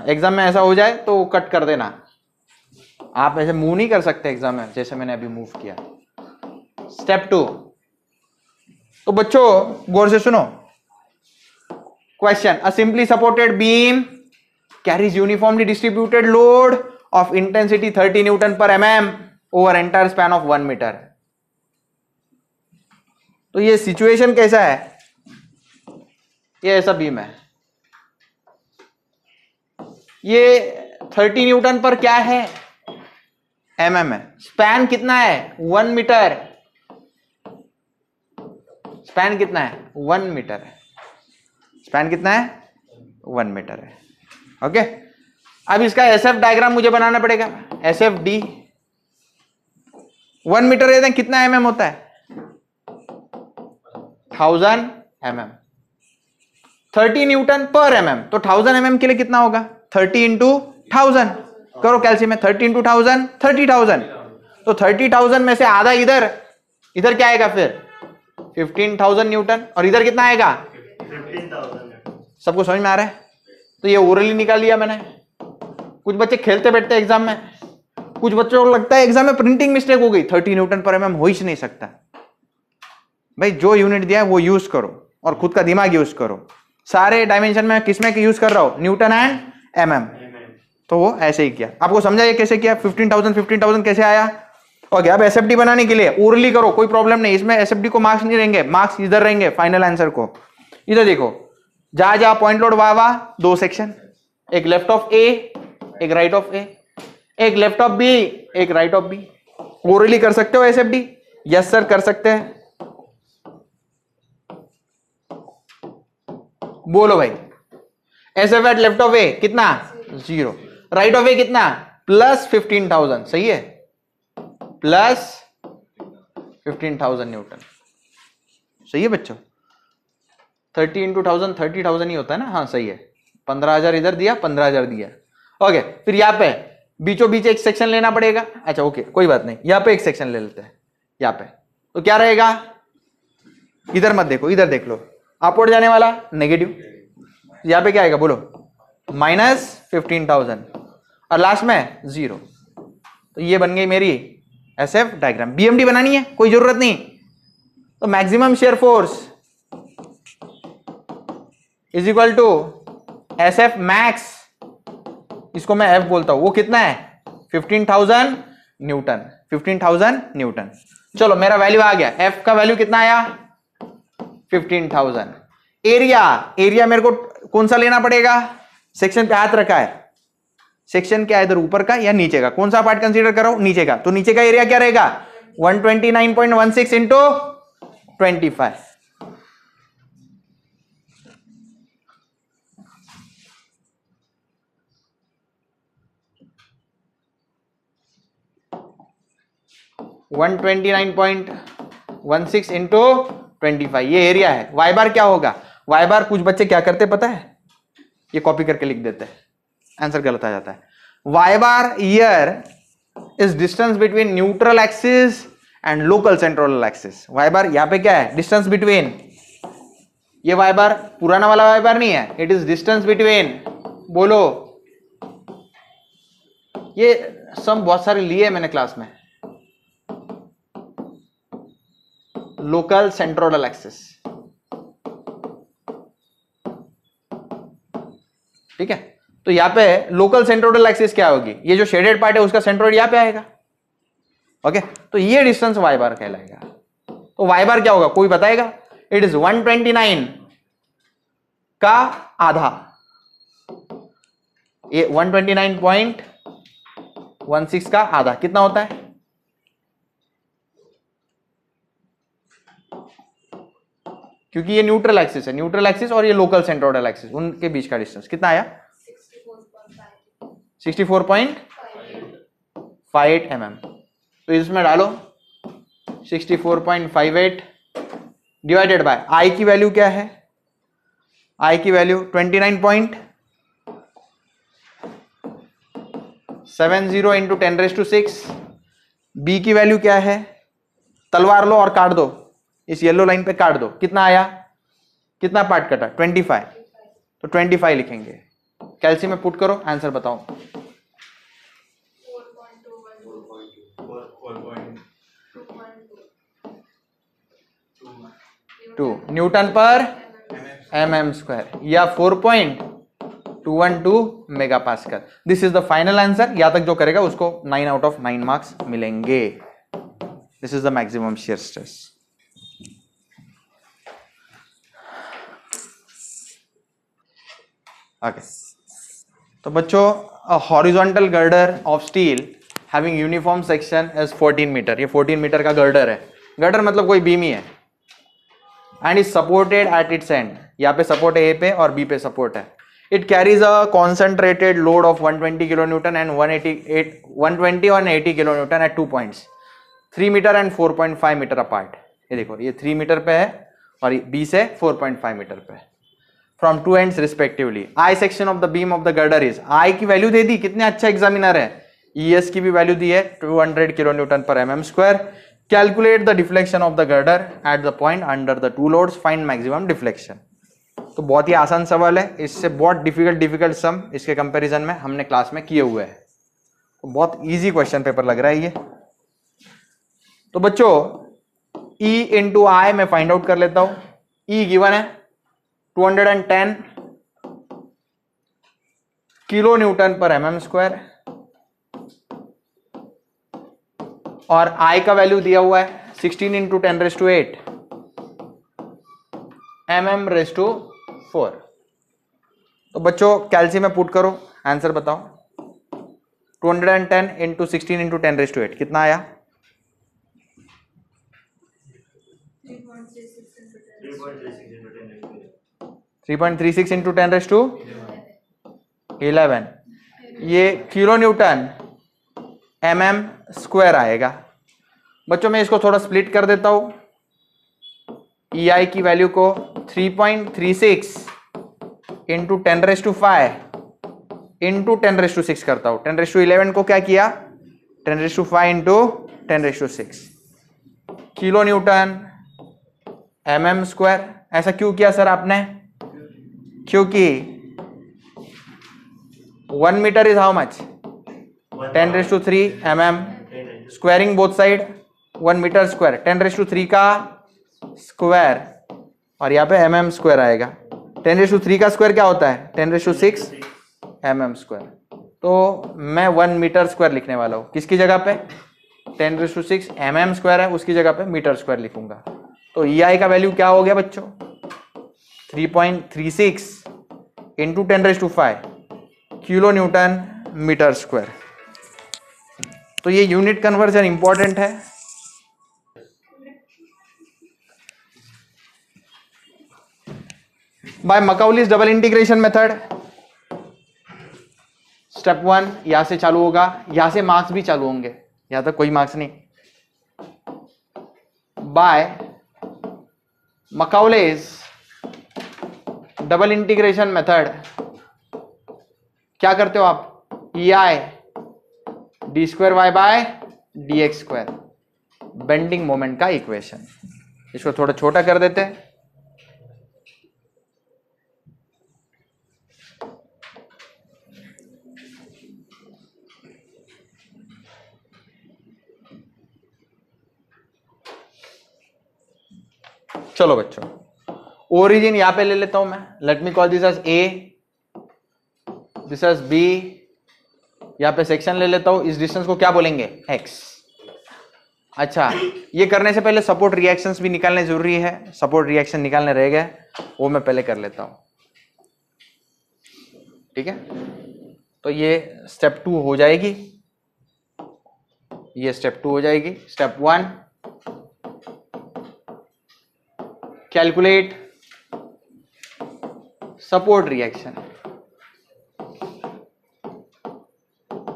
एग्जाम में ऐसा हो जाए तो कट कर देना, आप ऐसे मूव नहीं कर सकते एग्जाम में जैसे मैंने अभी मूव किया। स्टेप 2, तो बच्चों गौर से सुनो question, a simply supported beam carries uniformly distributed load of intensity 30 newton per mm over entire span of 1 metre. तो ये सिचुएशन कैसा है, ये ऐसा बीम है, ये 30 न्यूटन पर क्या है, mm है, स्पैन कितना है 1 मीटर, स्पैन कितना है 1 मीटर है, स्पैन कितना है 1 मीटर है। ओके, अब इसका SF डायग्राम मुझे बनाना पड़ेगा, SFD 1 मीटर रहते हैं, कितना mm होता है 1000 mm, 30 न्यूटन पर mm, तो 1000 mm के लिए कितना होगा 30 इंटू 1000, करो कैल्सियम में 30 इंटू 1000 30,000, तो 30,000 में से आधा इधर, इधर क्या आएगा फिर 15,000 न्यूटन, और इधर कितना आएगा 15,000। सबको समझ में आ रहा है, तो ये ओरली निकाल लिया मैंने। कुछ बच्चे खेलते बैठते एग्जाम में, कुछ बच्चों को लगता है एग्जाम में प्रिंटिंग मिस्टेक हो गई, 30 न्यूटन पर mm हो ही नहीं सकता। भाई जो यूनिट दिया है वो यूज करो और खुद का दिमाग यूज करो। सारे डायमेंशन में किसमें यूज कर रहा हूं, न्यूटन एंड mm, तो वो ऐसे ही किया। आपको समझा ये कैसे किया, 15,000 कैसे आया। ओके, अब SFD बनाने के लिए ओरली करो, कोई प्रॉब्लम नहीं, इसमें SFD को मार्क्स नहीं रहेंगे, मार्क्स इधर रहेंगे फाइनल आंसर को। इधर देखो, जहां जहां पॉइंट लोड वहां 2 सेक्शन, एक लेफ्ट ऑफ A एक राइट ऑफ A, एक लेफ्ट ऑफ B एक राइट ऑफ B। ओरली कर सकते हो SFD, यस सर कर सकते हैं, बोलो भाई। SF at left of A कितना 0, राइट ऑफ A कितना प्लस 15,000, सही है, प्लस 15,000 न्यूटन, सही है बच्चों। 30 इंटू 1000 30,000 ही होता है ना, हाँ सही है, 15,000 इधर दिया 15,000 दिया। ओके, फिर यहाँ पे बीचों बीच एक सेक्शन लेना पड़ेगा, अच्छा ओके कोई बात नहीं, यहाँ पे एक सेक्शन ले लेते हैं, यहाँ पे तो क्या रहेगा, इधर मत देखो इधर देख लो, अपवर्ड जाने वाला नेगेटिव, यहाँ पे क्या आएगा बोलो माइनस 15,000 और लास्ट में 0। तो ये बन गई मेरी SF डायग्राम। BMD बनानी है कोई जरूरत नहीं, तो maximum shear force is equal to SF max, इसको मैं F बोलता हूं, वो कितना है 15,000 न्यूटन, 15,000 न्यूटन। चलो मेरा वैल्यू आ गया, F का वैल्यू कितना आया 15,000। एरिया मेरे को कौन सा लेना पड़ेगा, सेक्शन पे हाथ रखा है, सेक्शन क्या है इधर ऊपर का या नीचे का, कौन सा पार्ट कंसीडर करो नीचे का, तो नीचे का एरिया क्या रहेगा 129.16 इंटू 25। वन 29.16 इंटू 25 ये एरिया है। वाई बार क्या होगा, वाई बार कुछ बच्चे क्या करते पता है, ये कॉपी करके लिख देते हैं, आंसर गलत आ जाता है। y bar here is distance between neutral axis and local centroid axis. y bar यहां पे क्या है, डिस्टेंस बिटवीन, ये y बार पुराना वाला y बार नहीं है, इट इज डिस्टेंस बिटवीन, बोलो, ये सम बहुत सारे लिए मैंने क्लास में, लोकल सेंट्रोल एक्सिस, ठीक है। तो यहां पे लोकल सेंट्रोइडल एक्सिस क्या होगी, ये जो शेडेड पार्ट है उसका सेंट्रोइड यहां पे आएगा, ओके। तो ये डिस्टेंस y बार कहलाएगा। तो y बार क्या होगा, कोई बताएगा? इट इज 129 का आधा, ये 129.16 का आधा कितना होता है? क्योंकि ये न्यूट्रल एक्सिस है, न्यूट्रल एक्सिस और ये लोकल सेंट्रोइडल एक्सिस, उनके बीच का डिस्टेंस कितना आया? 64.58 mm। तो इसमें डालो 64.58 डिवाइडेड बाय आई की वैल्यू क्या है, आई की वैल्यू 29.70 इंटू 10⁶, बी की वैल्यू क्या है, तलवार लो और काट दो, इस येलो लाइन पे काट दो, कितना आया, कितना पार्ट कटा, 25, तो 25 लिखेंगे, कैल्शियम में पुट करो, आंसर बताओ। 2 न्यूटन पर mm स्क्वायर या 4.212 mega pascal. This is the final answer. यहां तक जो करेगा उसको 9 आउट ऑफ 9 मार्क्स मिलेंगे। This is the maximum shear stress. Okay, तो बच्चों, a horizontal girder of steel having uniform section is 14 metre. ये 14 मीटर का गर्डर है, गर्डर मतलब कोई बीम ही है, and is supported at its and. यहाँ पे सपोर्ट है ए पे और बी पे सपोर्ट है। It carries a concentrated load of 120 kilo newton and 120 और 80 kilo newton at 2 points 3 metre and 4.5 metre apart. ये देखो, ये 3 मीटर पे है और बी से 4.5 मीटर पे है, from 2 ends respectively. I section of the beam of the girder is, I की वैल्यू दे दी, कितने अच्छा एग्जामिनर है। ES की भी वैल्यू दी है 200 kilo newton per mm square. Calculate the deflection of the girder at the point under the two loads, find maximum deflection. तो बहुत ही आसान सवाल है, इससे बहुत डिफिकल्ट सम इसके कंपैरिजन में हमने क्लास में किए हुए हैं। तो बहुत इजी क्वेश्चन पेपर लग रहा है ये। तो बच्चों, E इंटू आई मैं फाइंड आउट कर लेता हूं। E गिवन है 210 kilo newton per mm square और I का वैल्यू दिया हुआ है 16 इंटू 10⁸ mm⁴। तो बच्चों कैल्शियम में पुट करो, आंसर बताओ। 210 इंटू 16 इंटू 10⁸ कितना आया? 3.36 इंटू 10⁻11। ये किलो न्यूटन mm स्क्वायर आएगा। बच्चों मैं इसको थोड़ा स्प्लिट कर देता हूं। EI की वैल्यू को 3.36 इंटू 10⁵ इंटू 10⁶ करता हूं। 10⁻11 को क्या किया, 10⁵ into 10⁶। Kilo newton mm square. ऐसा क्यों किया सर आपने? क्योंकि 1 metre is how much, 10⁻³ mm, squaring both side 1 metre square, 10⁻³ का स्क्वायर और यहाँ पे mm स्क्वायर आएगा। 10⁻³ का स्क्वायर क्या होता है? 10⁻6 mm स्क्वायर। तो मैं 1 मीटर स्क्वायर लिखने वाला हूँ, किसकी जगह पे? 10⁻6 mm स्क्वायर है, उसकी जगह पे मीटर स्क्वायर लिखूंगा। तो EI का वैल्यू क्या हो गया बच्चों? 3.36 into 10⁵ kilo newton metre square. तो ये यूनिट कन्वर्जन इंपॉर्टेंट है। By Macaulay's double integration method, step 1 यहां से चालू होगा, यहां से मार्क्स भी चालू होंगे, यहां तक कोई मार्क्स नहीं। By Macaulay's double integration method क्या करते हो आप, E I D square Y by D X square, bending moment का इक्वेशन। इसको थोड़ा छोटा कर देते हैं। चलो बच्चों, ओरिजिन यहां पे ले लेता हूं मैं, let me call this as A, this as B, यहां पे सेक्शन ले लेता हूं, इस डिस्टेंस को क्या बोलेंगे, एक्स। अच्छा, ये करने से पहले सपोर्ट रिएक्शंस भी निकालने जरूरी है, सपोर्ट रिएक्शन निकालने रह गए, वो मैं पहले कर लेता हूं, ठीक है। तो ये स्टेप 2 हो जाएगी, ये स्टेप 2 हो जाएगी। Step 1, calculate support reaction.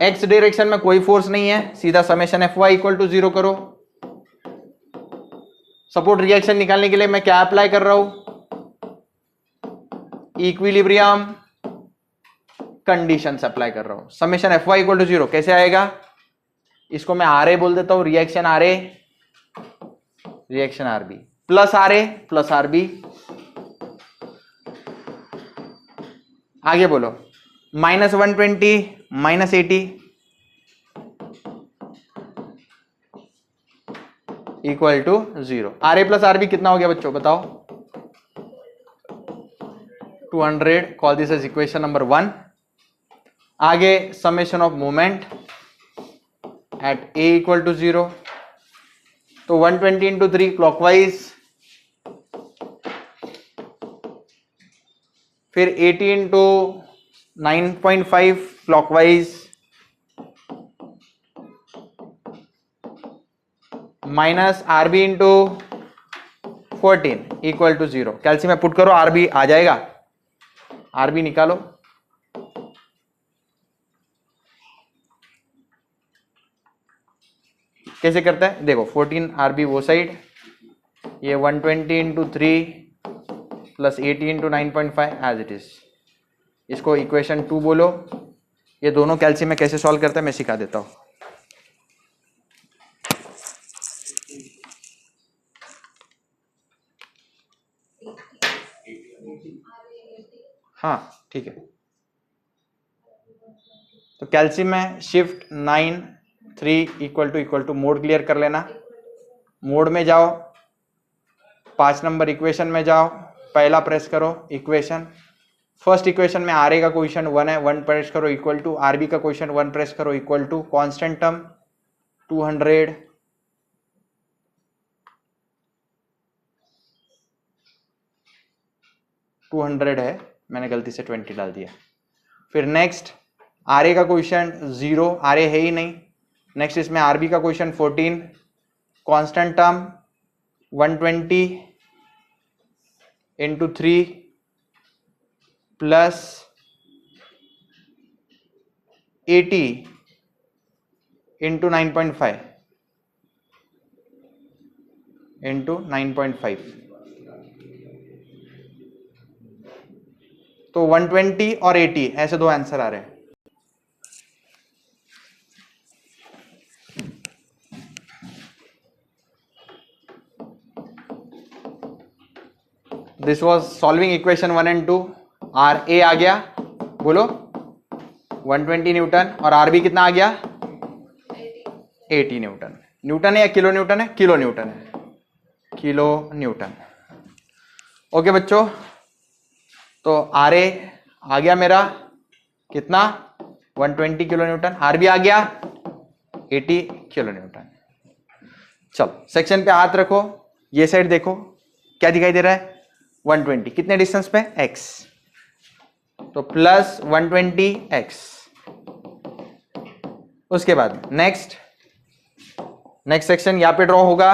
X direction में कोई फोर्स नहीं है, सीधा summation F Y equal to 0 करो। सपोर्ट रिएक्शन निकालने के लिए मैं क्या अप्लाई कर रहा हूं, इक्विलिब्रियम कंडीशंस अप्लाई कर रहा हूं। Summation F Y equal to 0 कैसे आएगा, इसको मैं आर ए बोल देता हूं, reaction R A, reaction R B, plus R A plus R B. आगे बोलो, -120 -80 equal to 0। R A plus R B कितना हो गया बच्चों, बताओ, 200। Call this as equation number 1। आगे summation of moment at A equal to 0, तो 120 into 3 clockwise, फिर 80 into 9.5 clockwise, minus R B into 14 equal to 0। Calcium में पुट करो, आर बी आ जाएगा, आर बी निकालो। कैसे करता है देखो, 14 आर बी वो साइड, ये 120 into 3 plus 80 into 9.5 as it is. इसको इक्वेशन 2 बोलो। ये दोनों कैल्शियम में कैसे सॉल्व करता है मैं सिखा देता हूं। हाँ ठीक है, तो कैल्शियम में shift 9 3 equal to mode clear कर लेना। मोड में जाओ, 5 नंबर इक्वेशन में जाओ, पहला प्रेस करो इक्वेशन, फर्स्ट इक्वेशन में आर ए का कोएफिशिएंट 1 है, 1 प्रेस करो इक्वल टू, आर बी का कोएफिशिएंट 1 प्रेस करो इक्वल टू, कांस्टेंट टर्म 200 200 है, मैंने गलती से 20 डाल दिया। फिर नेक्स्ट आर ए का कोएफिशिएंट 0, आर ए है ही नहीं। नेक्स्ट इसमें आर बी का coefficient 14, constant term 120 into 3 plus 80 into 9.5 into 9.5, तो 120 और 80 ऐसे दो आंसर आ रहे हैं। This was solving equation 1 and 2। R A आ गया, बोलो 120 न्यूटन, और आर बी कितना आ गया 80 न्यूटन। न्यूटन है या किलो न्यूटन है, किलो न्यूटन है, किलो न्यूटन। ओके बच्चों, तो आर ए आ गया मेरा कितना 120 किलो न्यूटन, आर बी आ गया 80 किलो न्यूटन। चलो सेक्शन पे हाथ रखो, ये साइड देखो क्या दिखाई दे रहा है, 120 कितने डिस्टेंस पे, x, तो प्लस 120 x। उसके बाद नेक्स्ट सेक्शन यहां पे ड्रॉ होगा।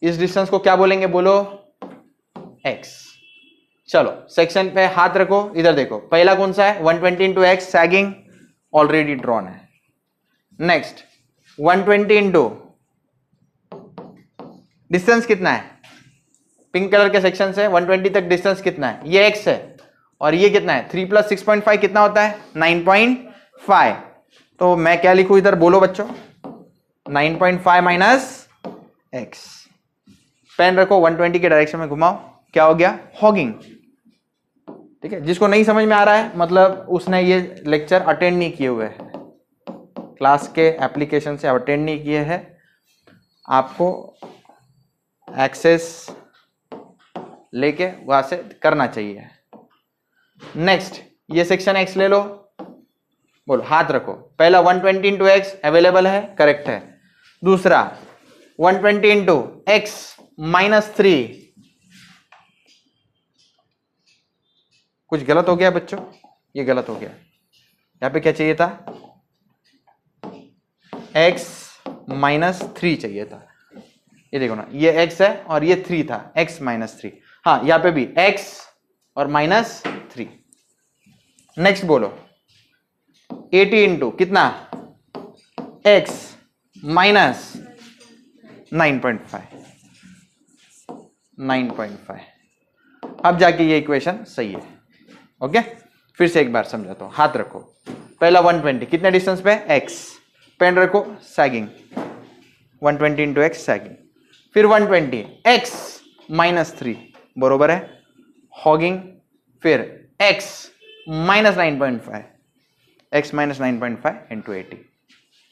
इस डिस्टेंस को क्या बोलेंगे, बोलो x। चलो सेक्शन पे हाथ रखो, इधर देखो पहला कौन सा है, 120 into x, sagging already drawn है। नेक्स्ट 120 इंटू डिस्टेंस कितना है, पिंक कलर के सेक्शन से 120 तक डिस्टेंस कितना है, ये x है, और ये कितना है 3 + 6.5 कितना होता है 9.5। तो मैं क्या लिखूं इधर बोलो बच्चों 9.5 माइनस x। पेन रखो 120 के डायरेक्शन में घुमाओ, क्या हो गया हॉगिंग। ठीक है, जिसको नहीं समझ में आ रहा है मतलब उसने ये लेक्चर अटेंड नहीं किए हुए हैं, क्लास के एप्लीकेशन से अटेंड नहीं किए हैं, आपको एक्सेस लेके वहां से करना चाहिए। नेक्स्ट ये सेक्शन एक्स ले लो, बोलो हाथ रखो। पहला 120 इंटू एक्स अवेलेबल है, करेक्ट है। दूसरा 120 इंटू एक्स माइनस 3, कुछ गलत हो गया बच्चों, ये गलत हो गया। यहां पे क्या चाहिए था x माइनस 3 चाहिए था। ये देखो ना, ये x है और ये 3 था, x माइनस 3। हाँ यहां पे भी x और माइनस 3। नेक्स्ट बोलो 80 इंटू कितना x माइनस 9.5। अब जाके ये इक्वेशन सही है। ओके फिर से एक बार समझाता हूं, हाथ रखो। पहला 120 कितने डिस्टेंस पे x, पेन रखो सैगिंग 120 इंटू एक्स सैगिंग। फिर 120 x माइनस 3 बरोबर है हॉगिंग। फिर x minus 9.5, x minus 9.5 into 80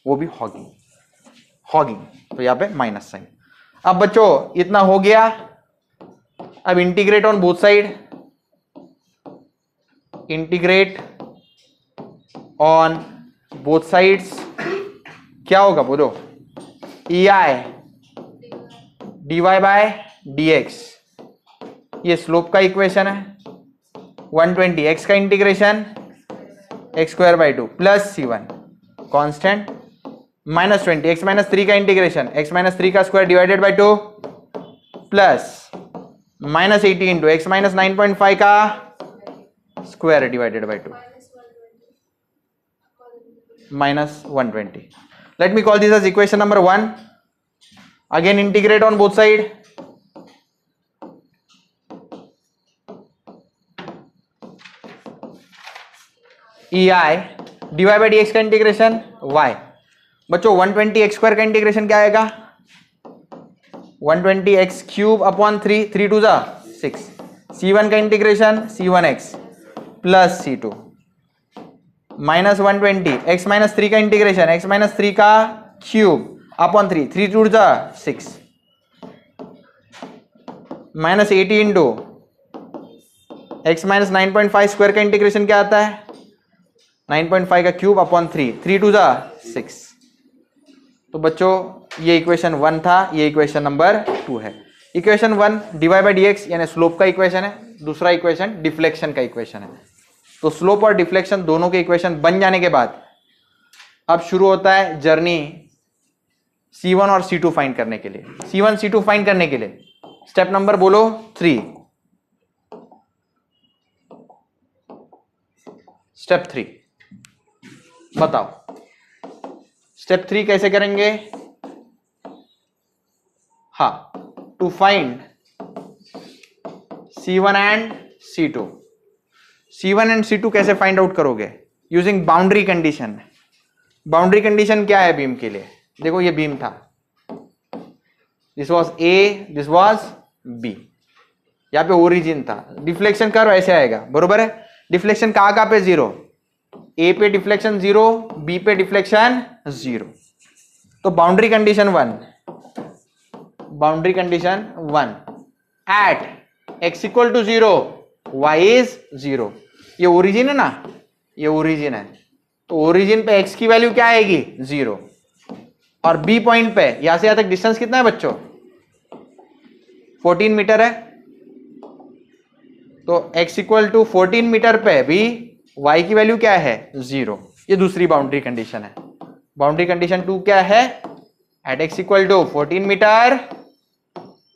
वो भी हॉगिंग। तो यहां पे माइनस साइन। अब बच्चों इतना हो गया, अब integrate on both side, integrate on both sides क्या होगा बोलो EI dy बाय dx, ये स्लोप का इक्वेशन है। 120 x का integration x²/2 plus c1 constant minus 20 x minus 3 का इंटीग्रेशन x माइनस 3 का square divided by 2 plus minus 80 into x minus 9.5 का square divided by 2 minus 120. Let me call this as equation number 1. Again integrate on both side. EI dy by dx का integration y। बच्चों 120x² का integration क्या आएगा 120x³ upon 3, 3 2 6। c1 का integration c1x plus c2 minus 120 x minus 3 का integration x minus 3 का cube upon 3, 3 2 6 minus 80 into x minus 9.5 square का integration क्या आता है 9.5 का क्यूब अपॉन 3, 3 2 6। तो बच्चों ये इक्वेशन 1 था, ये इक्वेशन नंबर 2 है। इक्वेशन 1 dy बाई dx यानी स्लोप का इक्वेशन है, दूसरा इक्वेशन डिफ्लेक्शन का इक्वेशन है। तो स्लोप और डिफ्लेक्शन दोनों के इक्वेशन बन जाने के बाद अब शुरू होता है जर्नी C1 और C2 फाइंड करने के लिए। C1 C2 फाइंड करने के लिए स्टेप नंबर बोलो 3। स्टेप 3 बताओ, स्टेप 3 कैसे करेंगे। हाँ, to find C1 and C2। C1 and C2 कैसे फाइंड आउट करोगे using boundary condition. Boundary condition क्या है बीम के लिए, देखो ये बीम था, this was A, this was B, यहां पे ओरिजिन था। डिफ्लेक्शन कर्व ऐसे आएगा, बरोबर है। डिफ्लेक्शन कहां पे 0, A पे डिफ्लेक्शन 0, B पे डिफ्लेक्शन 0। तो boundary condition 1, boundary condition 1 at x equal to 0 y is 0। ये ओरिजिन है ना, ये ओरिजिन है, तो ओरिजिन पे x की वैल्यू क्या आएगी 0। और B पॉइंट पे यहां से यहां तक डिस्टेंस कितना है बच्चों 14 मीटर है, तो x इक्वल टू 14 मीटर पे भी y की वैल्यू क्या है 0। ये दूसरी बाउंड्री कंडीशन है। बाउंड्री कंडीशन 2 क्या है, at x equal to 14 metre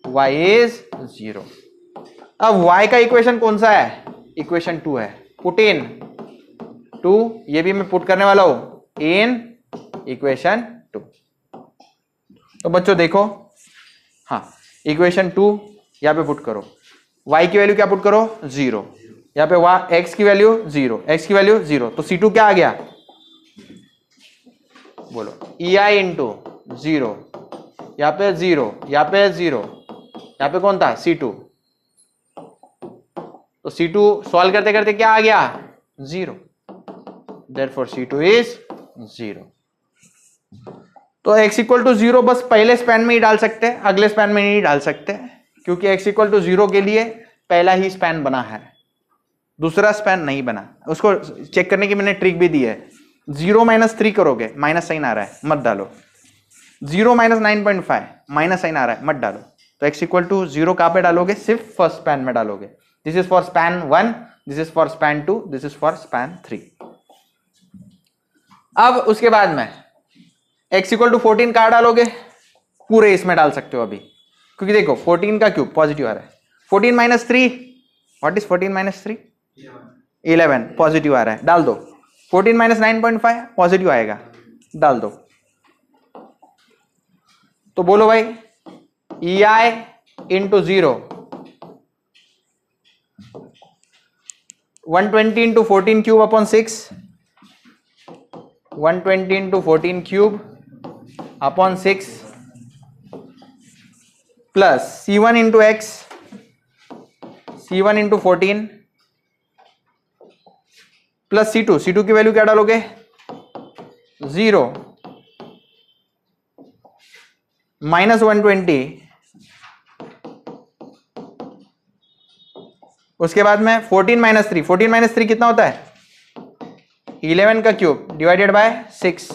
y is 0। अब y का इक्वेशन कौन सा है, इक्वेशन 2 है। पुट इन 2, ये भी मैं पुट करने वाला हूं इन इक्वेशन 2। तो बच्चों देखो, हाँ इक्वेशन 2 यहां पे पुट करो, y की वैल्यू क्या पुट करो 0, यहाँ पे वाह x की वैल्यू 0, x की वैल्यू 0, तो C2 क्या आ गया, बोलो EI इंटू 0, यहाँ पे 0, यहाँ पे 0, यहाँ पे कौन था C2, तो C2 सॉल्व करते करते क्या आ गया 0, therefore C2 is 0। तो x इक्वल टू 0 बस पहले स्पैन में ही डाल सकते हैं, अगले स्पैन में नहीं डाल सकते, क्योंकि x इक्वल टू 0 के लिए पहला ही स्पैन बना है, दूसरा स्पैन नहीं बना। उसको चेक करने की मैंने ट्रिक भी दी है, 0 माइनस 3 करोगे माइनस साइन आ रहा है मत डालो, 0 माइनस 9.5 माइनस साइन आ रहा है मत डालो, तो x इक्वल टू 0 कहां पे डालोगे, सिर्फ फर्स्ट स्पैन में डालोगे। This is for span 1, this is for span 2, this is for span 3। अब उसके बाद में x इक्वल टू 14 कहां डालोगे, पूरे इसमें डाल सकते हो अभी, क्योंकि देखो 14 का क्यूब पॉजिटिव आ रहा है, 14 minus 3, what is 14 minus 3, 11 positive आ रहा है, डाल दो। 14 माइनस 9.5 पॉजिटिव आएगा, डाल दो। तो बोलो भाई EI into 0, 120 into 14 cube upon 6, 120 into 14 cube upon 6 plus C1 into x, C1 into 14 plus C2, C2 की वैल्यू क्या डालोगे 0 माइनस 120, उसके बाद में 14 माइनस 3, 14 माइनस 3 कितना होता है 11 का cube divided by 6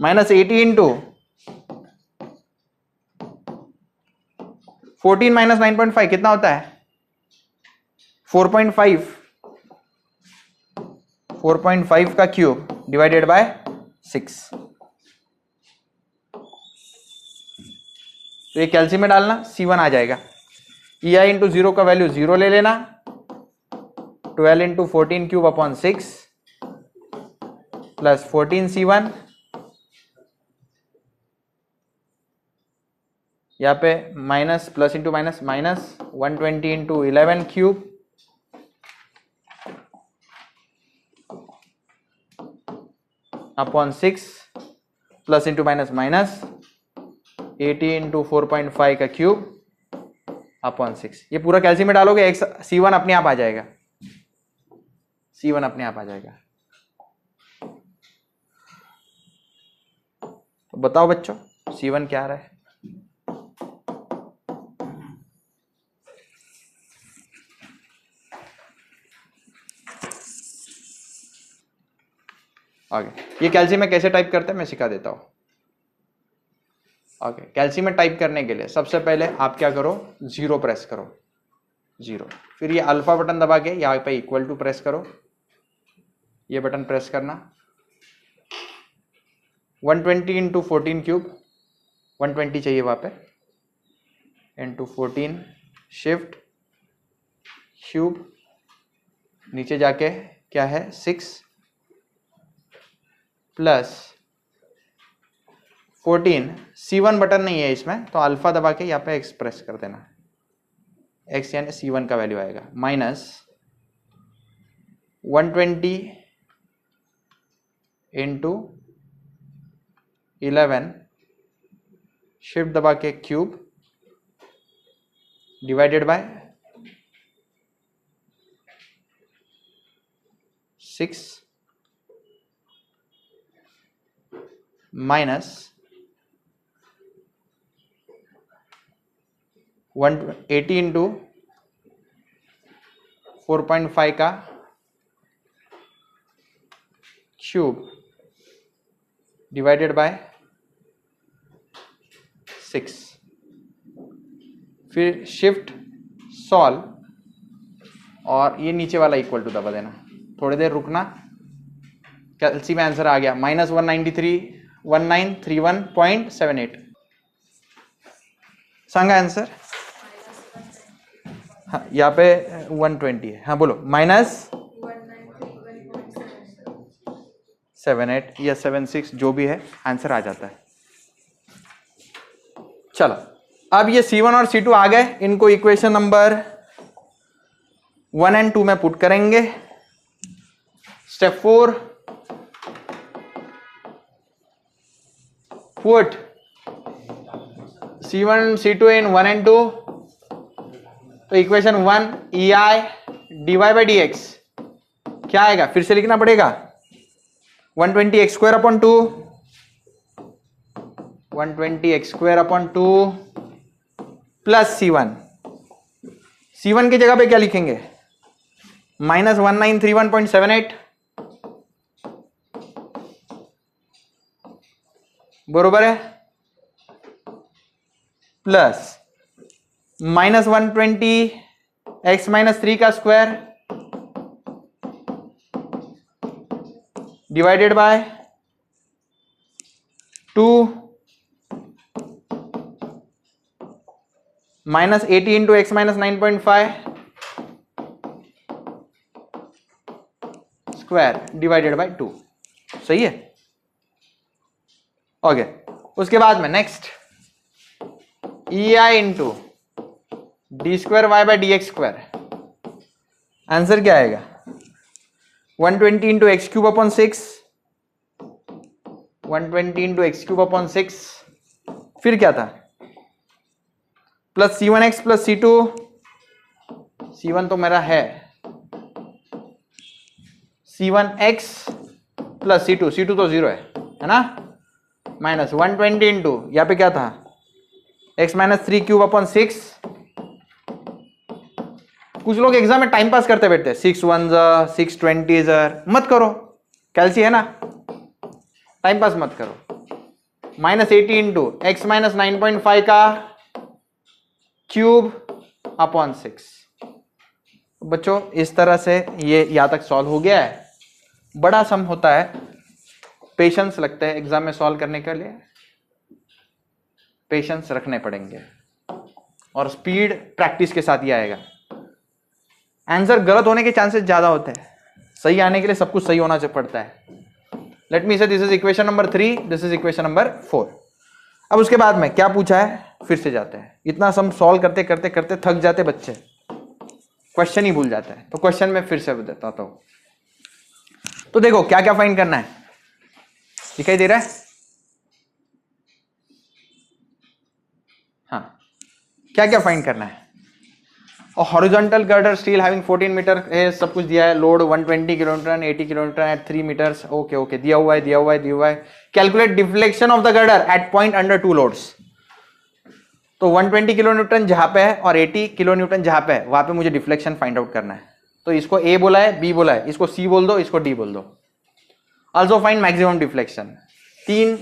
minus 80 into 14 minus 9.5 कितना होता है 4.5, 4.5 का क्यूब डिवाइडेड बाय 6। तो ये कैल्शियम में डालना, C1 आ जाएगा। EI इंटू 0 का वैल्यू 0 ले लेना, 12 into 14 cube upon 6 plus 14 C1, यहाँ पे minus plus into minus minus 120 into 11 cube upon 6 plus into minus minus 80 into 4.5 का क्यूब अपॉन 6। ये पूरा कैल्शियम में डालोगे C1 अपने आप आ जाएगा, C1 अपने आप आ जाएगा। तो बताओ बच्चों C1 क्या आ रहा है, आगे ये कैल्शियम में कैसे टाइप करते हैं मैं सिखा देता हूं। ओके, कैल्शियम में टाइप करने के लिए सबसे पहले आप क्या करो 0 प्रेस करो, 0, फिर ये अल्फा बटन दबा के यहाँ पे इक्वल टू प्रेस करो, ये बटन प्रेस करना, 120 इंटू 14 क्यूब 120 चाहिए वहां पे इंटू 14 शिफ्ट क्यूब नीचे जाके क्या है 6 प्लस 14, C1 बटन नहीं है इसमें तो अल्फा दबा के यहाँ पे एक्सप्रेस कर देना, x यानी C1 का वैल्यू आएगा माइनस 120 इंटू 11 शिफ्ट दबा के cube divided by 6 minus 180 into 4.5 का क्यूब डिवाइडेड बाय 6, फिर शिफ्ट सॉल्व और ये नीचे वाला इक्वल टू दबा देना, थोड़ी देर रुकना, कैल्शियम में आंसर आ गया माइनस 1931.78 सांगा आंसर। हाँ यहाँ पे 120 है, हाँ बोलो माइनस 78 या 76 जो भी है आंसर आ जाता है। चलो अब ये C1 और C2 आ गए, इनको इक्वेशन नंबर 1 and 2 में पुट करेंगे. Step 4, put C1 C2 in 1 and 2. तो equation 1 EI dy by dx क्या आएगा, फिर से लिखना पड़ेगा. 120 x square upon 2, 120 x square upon 2 plus C1. C1 की जगह पे क्या लिखेंगे, माइनस 1931.78 बरोबर है, प्लस माइनस 120 x माइनस 3 का square divided by 2 minus 80 into X minus 9.5 square divided by 2. सही है. ओके उसके बाद में next EI into D square Y by D X square. Answer क्या आएगा, 120 into X cube upon 6, 120 into X cube upon 6, फिर क्या था, plus C1x plus C2, C1 तो मेरा है, C1x प्लस C2, C2 तो 0 है ना, माइनस 120 इंटू यहाँ पे क्या था, x माइनस 3 क्यूब अपॉन 6. कुछ लोग एग्जाम में टाइम पास करते बैठते हैं, 6 1 6 20 मत करो, कैलसी है ना, टाइम पास मत करो. माइनस 80 इंटू एक्स माइनस 9.5 का क्यूब अपॉन 6. बच्चों इस तरह से ये यहां तक सॉल्व हो गया है. बड़ा सम होता है, पेशेंस लगता है एग्जाम में सॉल्व करने के लिए, पेशेंस रखने पड़ेंगे और स्पीड प्रैक्टिस के साथ ही आएगा. आंसर गलत होने के चांसेस ज्यादा होते हैं, सही आने के लिए सब कुछ सही होना पड़ता है. लेट मी से this is equation number 3, this is equation number 4. अब उसके बाद में क्या पूछा है, फिर से जाते हैं. इतना सम सॉल्व करते करते करते थक जाते बच्चे, क्वेश्चन ही भूल जाते हैं. तो क्वेश्चन में फिर से बताता हूं. तो देखो क्या क्या फाइंड करना है, दिखाई दे रहा है, हाँ क्या क्या फाइंड करना है. और horizontal girder steel having 14 metre है, सब कुछ दिया है. Load 120 kilonewton, 80 kilonewton at 3 metres. Okay okay दिया हुआ है दिया हुआ है दिया हुआ है. Calculate deflection of the girder at point under 2 loads. तो 120 किलोन्यूटन जहां पे है और 80 किलोन्यूटन जहां पे है वहां पे मुझे डिफ्लेक्शन फाइंड आउट करना है. तो इसको ए बोला है, बी बोला है, इसको सी बोल दो, इसको डी बोल दो. Also find maximum deflection. 3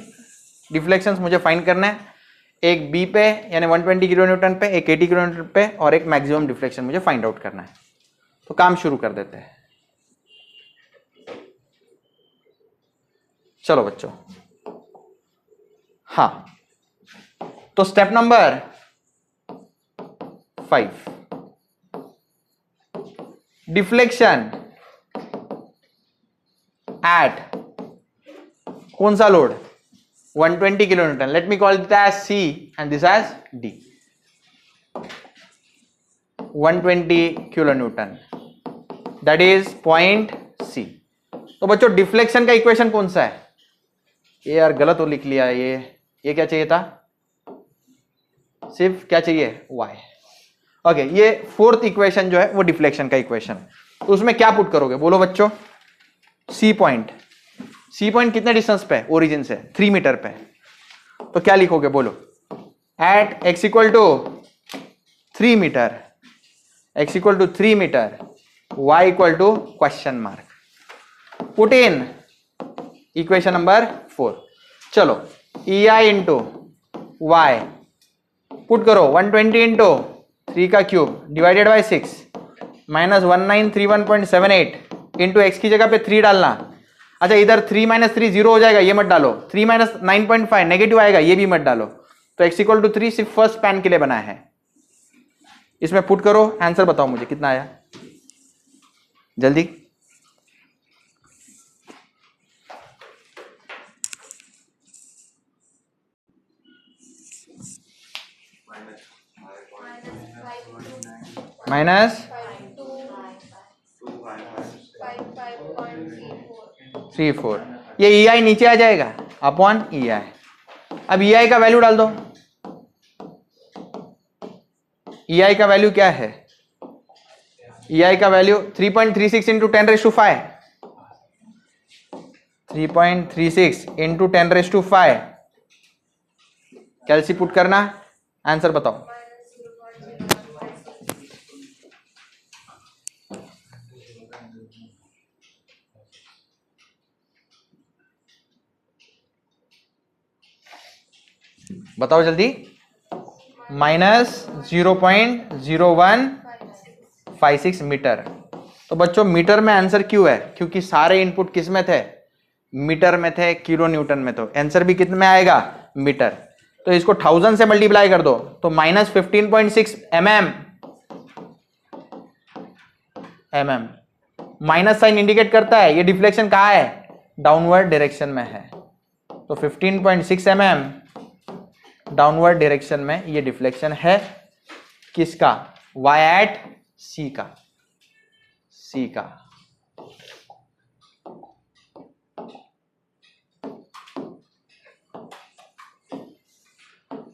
deflection मुझे फाइंड करना है, एक बी पे यानी 120 किलोन्यूटन पे, एक 80 किलोन्यूटन पे और एक मैक्सिमम डिफ्लेक्शन मुझे फाइंड आउट करना है. तो काम शुरू कर देते हैं. चलो बच्चों, हाँ तो स्टेप नंबर 5, डिफ्लेक्शन एट कौन सा load, 120 kilonewton. Let me call it as C and this as D. 120 kilonewton. That is point C. तो बच्चों डिफ्लेक्शन का इक्वेशन कौन सा है, ये यार गलत हो लिख लिया. ये क्या चाहिए था, सिर्फ क्या चाहिए y. ओके ये 4th इक्वेशन जो है वो डिफ्लेक्शन का इक्वेशन. तो उसमें क्या पुट करोगे बोलो बच्चों, C पॉइंट. सी पॉइंट कितने डिस्टेंस पे है ओरिजिन से, 3 मीटर पे. तो क्या लिखोगे बोलो, at X equal to 3 metre, X equal to 3 metre, Y equal to question mark. Put in equation number 4. चलो E I into Y put करो, 120 इंटू 3 का cube divided by 6 minus 1931.78 into X की जगह पे 3 डालना. अच्छा इधर 3 माइनस 3 जीरो हो जाएगा, ये मत डालो. 3 माइनस 9.5 नेगेटिव आएगा, ये भी मत डालो. तो x इक्वल टू 3 सिर्फ फर्स्ट पैन के लिए बनाया है. इसमें पुट करो, आंसर बताओ मुझे कितना आया जल्दी. माइनस 34। ये ई आई नीचे आ जाएगा अपॉन ई आई। अब ई आई का वैल्यू डाल दो। ई आई का वैल्यू क्या है? ई आई का वैल्यू 3.36 इंटू 10⁵ 3.36 इंटू 10⁵ कैलसी पुट करना, आंसर बताओ। बताओ जल्दी। -0.0156 मीटर। तो बच्चों मीटर में आंसर क्यों है? क्योंकि सारे इनपुट किस में थे? मीटर में थे, किलो न्यूटन में। तो आंसर भी कितने में आएगा? मीटर। तो इसको 1000 से मल्टीप्लाई कर दो तो -15.6 mm। माइनस साइन इंडिकेट करता है ये डिफ्लेक्शन कहाँ है? डाउनवर्ड डायरेक्शन में है। तो 15.6 mm डाउनवर्ड डायरेक्शन में ये डिफ्लेक्शन है। किसका? y एट c का। c का।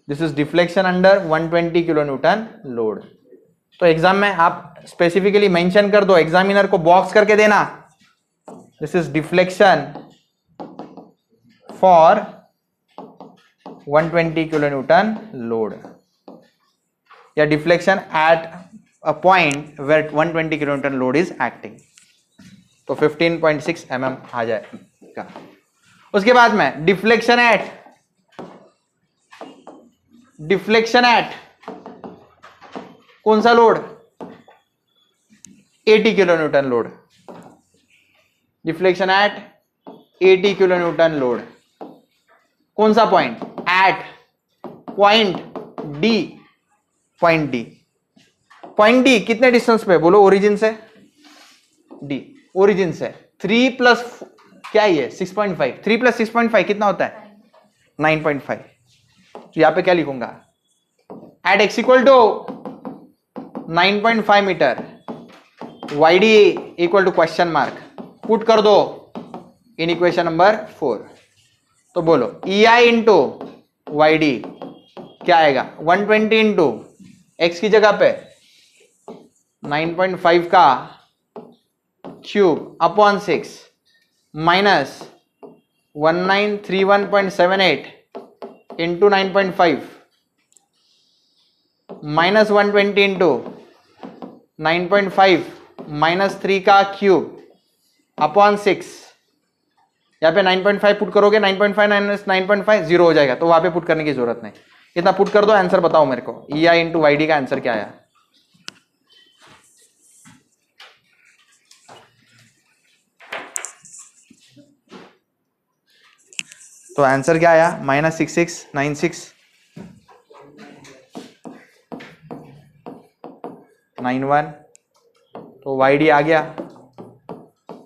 This is deflection under 120 kilo newton load. तो एग्जाम में आप स्पेसिफिकली मेंशन कर दो, एग्जामिनर को बॉक्स करके देना, this is deflection for 120 kilo newton load, या deflection at a point where 120 kilo newton load is acting. तो 15.6 mm आ जाएगा। उसके बाद में डिफ्लेक्शन एट कौन सा load? 80 kilo newton load. Deflection at 80 kilo newton load. कौन सा point? At point D. Point D कितने डिस्टेंस पे? बोलो ओरिजिन से। डी ओरिजिन से 3 प्लस क्या ये 6.5, 3 प्लस 6.5 कितना होता है? 9.5। तो यहां पे क्या लिखूंगा? At X equal to 9.5 metre, Y D equal to question mark, put कर दो इन इक्वेशन नंबर 4। तो बोलो E I into Y D क्या आएगा? 120 इंटू एक्स की जगह पे 9.5 का cube upon 6 minus 1931.78 into 9.5 minus 120 into 9.5 minus 3 का क्यूब अपॉन 6। यहाँ पे 9.5 पुट करोगे, 9.5 माइनस 9.5 जीरो हो जाएगा, तो वहां पे पुट करने की जरूरत नहीं। इतना पुट कर दो, आंसर बताओ मेरे को। ई आई इंटू वाई डी का आंसर क्या आया? तो आंसर क्या आया? -669691। तो वाई डी आ गया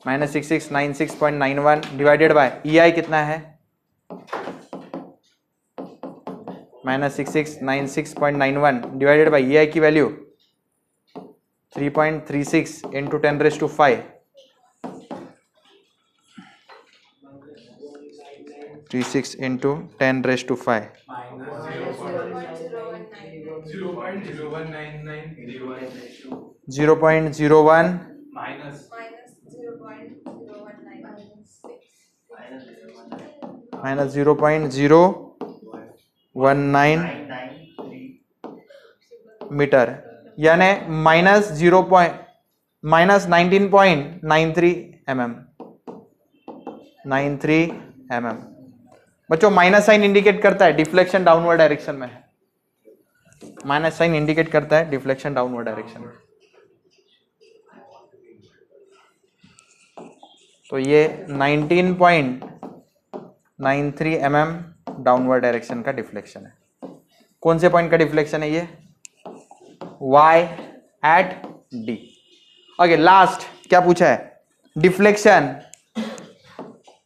-6696.91 डिवाइडेड बाय ई आई कितना है? -6696.91 डिवाइडेड बाय ई आई की value 3.36 into 10⁵ 36 into 10⁵ 0.01 minus 0.019 metre, यानी -19.93 mm। 93 mm। बच्चों माइनस साइन इंडिकेट करता है डिफ्लेक्शन डाउनवर्ड डायरेक्शन में है। माइनस साइन इंडिकेट करता है डिफ्लेक्शन डाउनवर्ड डायरेक्शन में। तो ये 19.93 mm डाउनवर्ड डायरेक्शन का डिफ्लेक्शन है। कौन से पॉइंट का डिफ्लेक्शन है ये? y एट d। ओके, लास्ट क्या पूछा है? डिफ्लेक्शन,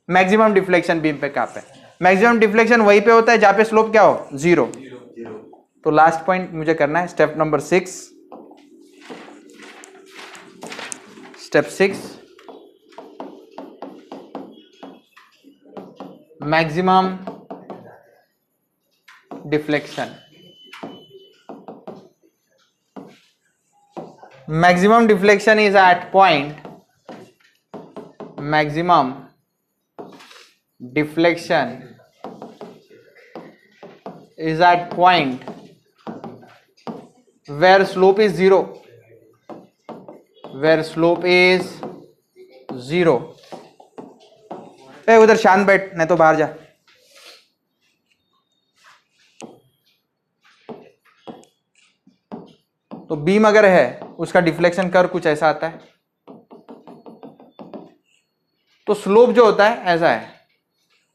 मैक्सिमम डिफ्लेक्शन बीम पे कहां पे? मैक्सिमम डिफ्लेक्शन वहीं पे होता है जहां पे स्लोप क्या हो? 0। तो लास्ट पॉइंट मुझे करना है, step number 6। Step 6 maximum deflection, maximum deflection is at point, maximum deflection is at point where slope is zero, where slope is zero. ए उधर शांत बैठ, नहीं तो बाहर जा. तो बीम अगर है उसका डिफ्लेक्शन कर्व कुछ ऐसा आता है. तो स्लोप जो होता है ऐसा है.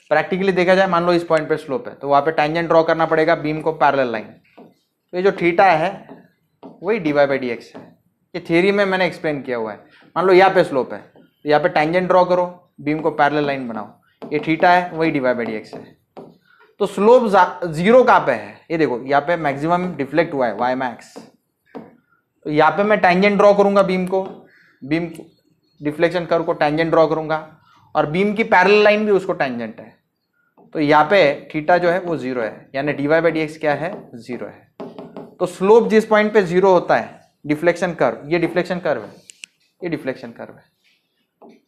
प्रैक्टिकली देखा जाए, मान लो इस पॉइंट पे स्लोप है तो वहां पे टेंजेंट ड्रॉ करना पड़ेगा बीम को पैरेलल लाइन. तो ये जो थीटा है वही dy बाई डी एक्स है. ये थियरी में मैंने एक्सप्लेन किया हुआ है. मान लो यहाँ पे स्लोप है तो यहाँ पे टेंजेंट ड्रॉ करो, बीम को पैरेलल लाइन बनाओ. ये थीटा है वही dy बाई डी एक्स है. तो स्लोप जीरो कहाँ पे है, ये देखो यहाँ पे मैक्सिमम डिफ्लेक्ट हुआ है वाई मैक्स. तो यहाँ पे मैं टेंजेंट ड्रॉ करूंगा बीम को डिफ्लेक्शन कर्व को टेंजेंट ड्रॉ करूंगा और बीम की पैरेलल लाइन भी उसको टेंजेंट है. तो यहाँ पे थीटा जो है वो जीरो है, यानी dy बाई डी एक्स क्या है, जीरो है. तो स्लोप जिस पॉइंट पे जीरो होता है, डिफ्लेक्शन कर्व, ये डिफ्लेक्शन कर्व है, ये डिफ्लेक्शन कर्व है.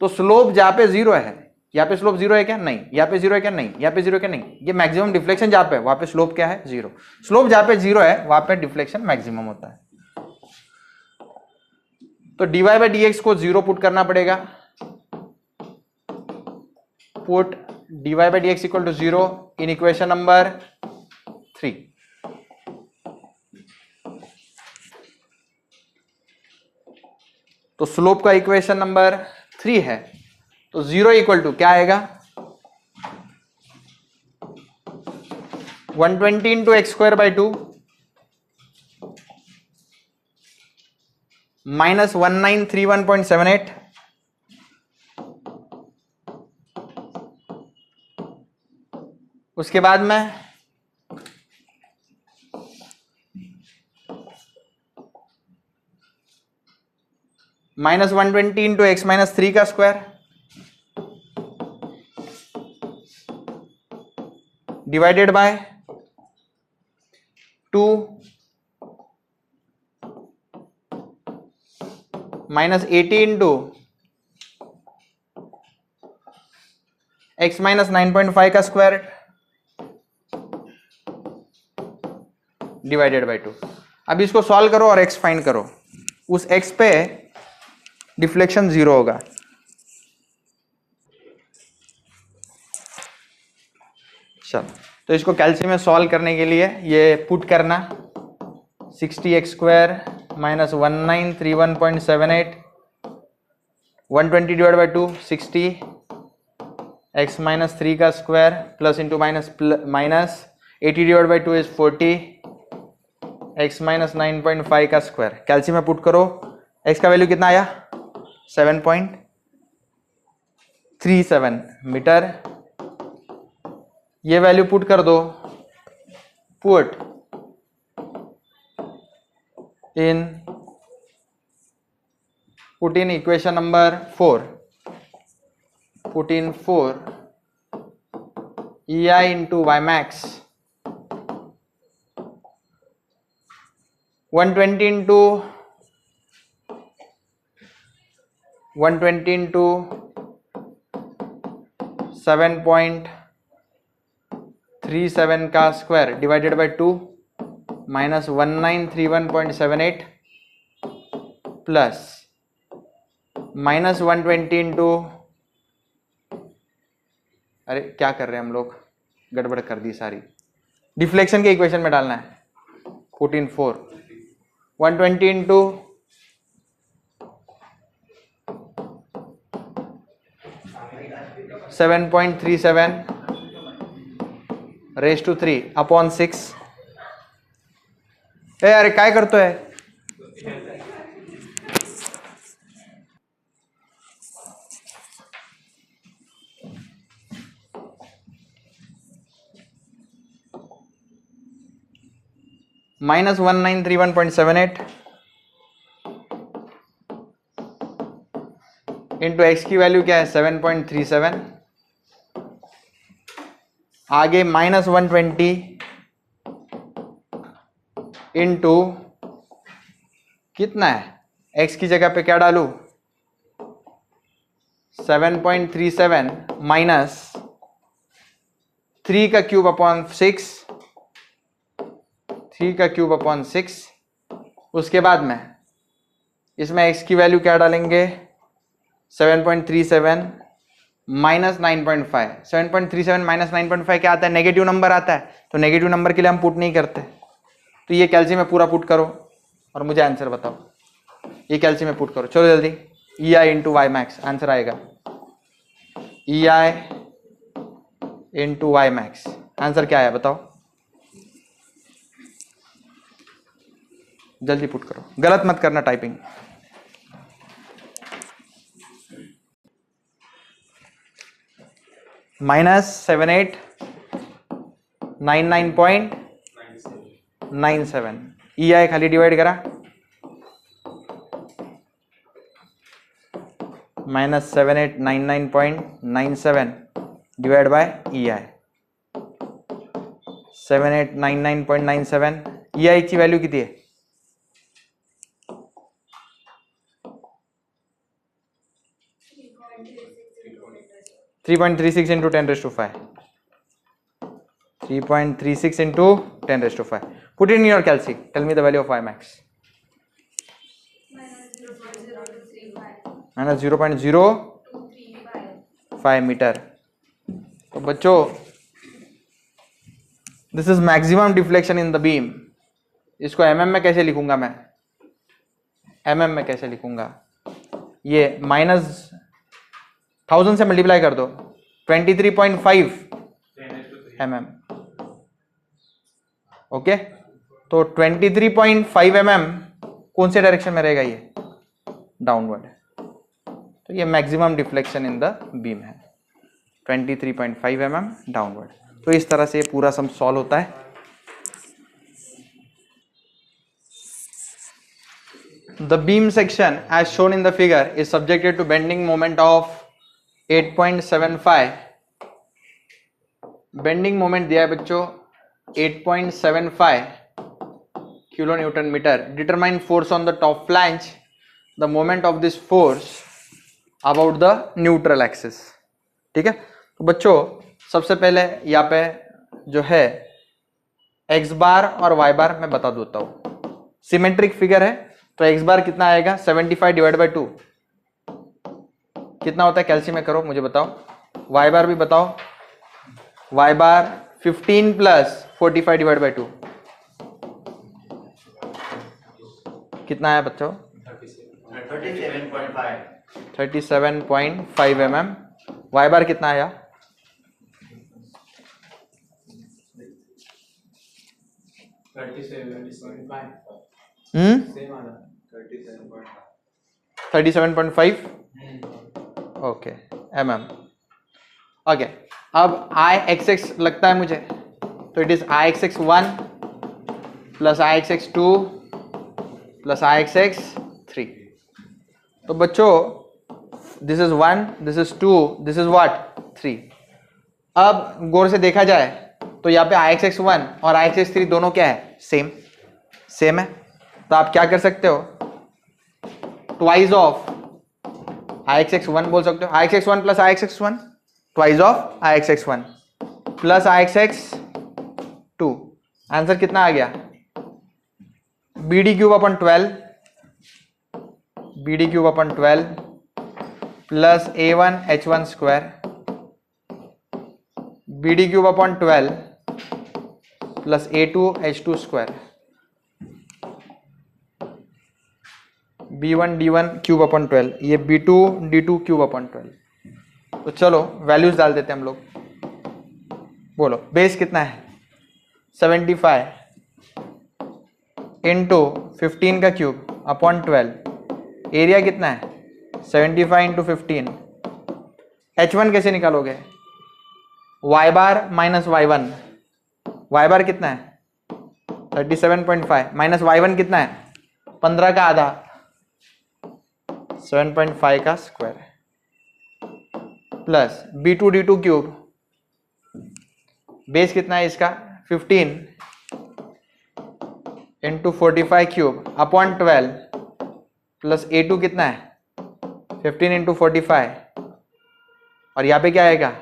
तो स्लोप जहाँ पे जीरो है, यहाँ पे स्लोप जीरो है क्या, नहीं. यहाँ पे जीरो है क्या, नहीं. यहाँ पे जीरो क्या, नहीं. ये मैक्सिमम डिफ्लेक्शन जहाँ पे है वहाँ पे स्लोप क्या है, जीरो. स्लोप जहाँ पे जीरो है वहाँ पे डिफ्लेक्शन मैक्सिमम होता है. तो dy बाई डी एक्स को जीरो पुट करना पड़ेगा. Put dy by D X equal to zero in equation number 3. तो स्लोप का इक्वेशन नंबर 3 है. तो जीरो इक्वल टू क्या आएगा, 120 into x square by 2 minus 1931.78 उसके बाद में माइनस 120 इंटू एक्स माइनस 3 का square divided by 2 minus 80 into X minus 9.5 का स्क्वायर डिवाइडेड बाय 2. अब इसको सॉल्व करो और x फाइंड करो. उस x पे डिफ्लेक्शन जीरो होगा. चलो, तो इसको कैल्सी में सॉल्व करने के लिए ये पुट करना 60x square minus 1931.78 120 divide by 2 60 x minus 3 का square plus into minus 80 divide by 2 is 40 x minus 9.5 का स्क्वायर. कैल्सी में पुट करो, x का वैल्यू कितना आया 7.37 मीटर. ये वैल्यू पुट कर दो. Put in equation number 4. Put in 4 EI into Y max 120 into 7.37 का square divided by 2 minus 1931.78 plus minus 120 into, अरे क्या कर रहे हैं हम लोग, गड़बड़ कर दी सारी. डिफ्लेक्शन के इक्वेशन में डालना है. 14 120 इंटू 7.37 रेज टू 3 अपॉन 6. ए अरे काय करतोय, माइनस 1931.78 इंटू एक्स की वैल्यू क्या है 7.37 आगे -120 इंटू कितना है, x की जगह पे क्या डालू, 7.37 माइनस 3 का क्यूब अपॉन 6, 3 का क्यूब अपॉन 6। उसके बाद में इसमें x की वैल्यू क्या डालेंगे, 7.37 माइनस 9.5। 7.37 माइनस 9.5 क्या आता है, नेगेटिव नंबर आता है, तो नेगेटिव नंबर के लिए हम पुट नहीं करते। तो ये कैल्सी में पूरा पुट करो और मुझे आंसर बताओ। ये कैल्सी में पुट करो, चलो जल्दी। ई I into Y max answer आएगा, ई I into Y max. Answer क्या आया बताओ, जल्दी पुट करो, गलत मत करना टाइपिंग। -7899.97 ई आई खाली डिवाइड करा, -7899.97 divide by E I. 7899.97 E I की वैल्यू कितनी है, 3.36 into 10⁵. 3.36 into 10⁵. Put it in your calci. Tell me the value of y max. minus 0.025 metre. तो बच्चों this is maximum deflection in the beam. इसको mm में कैसे लिखूंगा मैं, mm में कैसे लिखूंगा, ये -1000 से मल्टीप्लाई कर दो, 23.5 mm। ओके, तो 23.5 mm कौन से डायरेक्शन में रहेगा, ये डाउनवर्ड। तो ये maximum deflection in the beam है, 23.5 mm डाउनवर्ड। तो इस तरह से पूरा सम सॉल्व होता है। The beam section as shown in the figure is subjected to bending moment of 8.75। Bending moment दिया है बच्चों 8.75 kilo newton metre. Determine force on the top flange, the moment of this force about the neutral axis. ठीक है, तो बच्चों सबसे पहले यहाँ पे जो है एक्स बार और वाई बार मैं बता देता हूँ। सिमेट्रिक फिगर है तो एक्स बार कितना आएगा, 75 डिवाइड बाई 2 कितना होता है, कैल्सी में करो मुझे बताओ। वाई बार भी बताओ, y bar 15 plus 45 divide by 2 कितना आया बच्चों, 37.5 mm। वाई बार कितना आया, 37.5 ओके mm। ओके, अब आई एक्स एक्स लगता है मुझे, तो it is I X X 1 plus I X X 2 plus I X x 3। तो बच्चों this is 1, this is 2, this is what 3। अब गौर से देखा जाए तो यहाँ पे आई एक्स एक्स 1 और आई एक्स एक्स 3 दोनों क्या है, सेम है। तो आप क्या कर सकते हो, twice of I X X 1 बोल सकते हो, I X X 1 plus I X X 1, twice of I X X 1 plus I X X 2। Answer कितना आ गया, B D cube upon 12, B D cube upon 12 plus A1 H1 square, B D cube upon 12 plus A2 H2 square, B1 D1 cube upon 12, ये B2 D2 cube upon 12। तो चलो values डाल देते हैं हम लोग। बोलो बेस कितना है, 75 इंटू 15 का क्यूब अपॉन 12, एरिया कितना है 75 इंटू 15। H1 कैसे निकालोगे, y बार माइनस y1, y बार कितना है 37.5 माइनस y1 कितना है 15 का आधा, 7.5 का square plus B2 D2 cube base कितना है इसका 15 into 45 cube upon 12 plus A2 कितना है 15 इंटू 45 और यहाँ पे क्या आएगा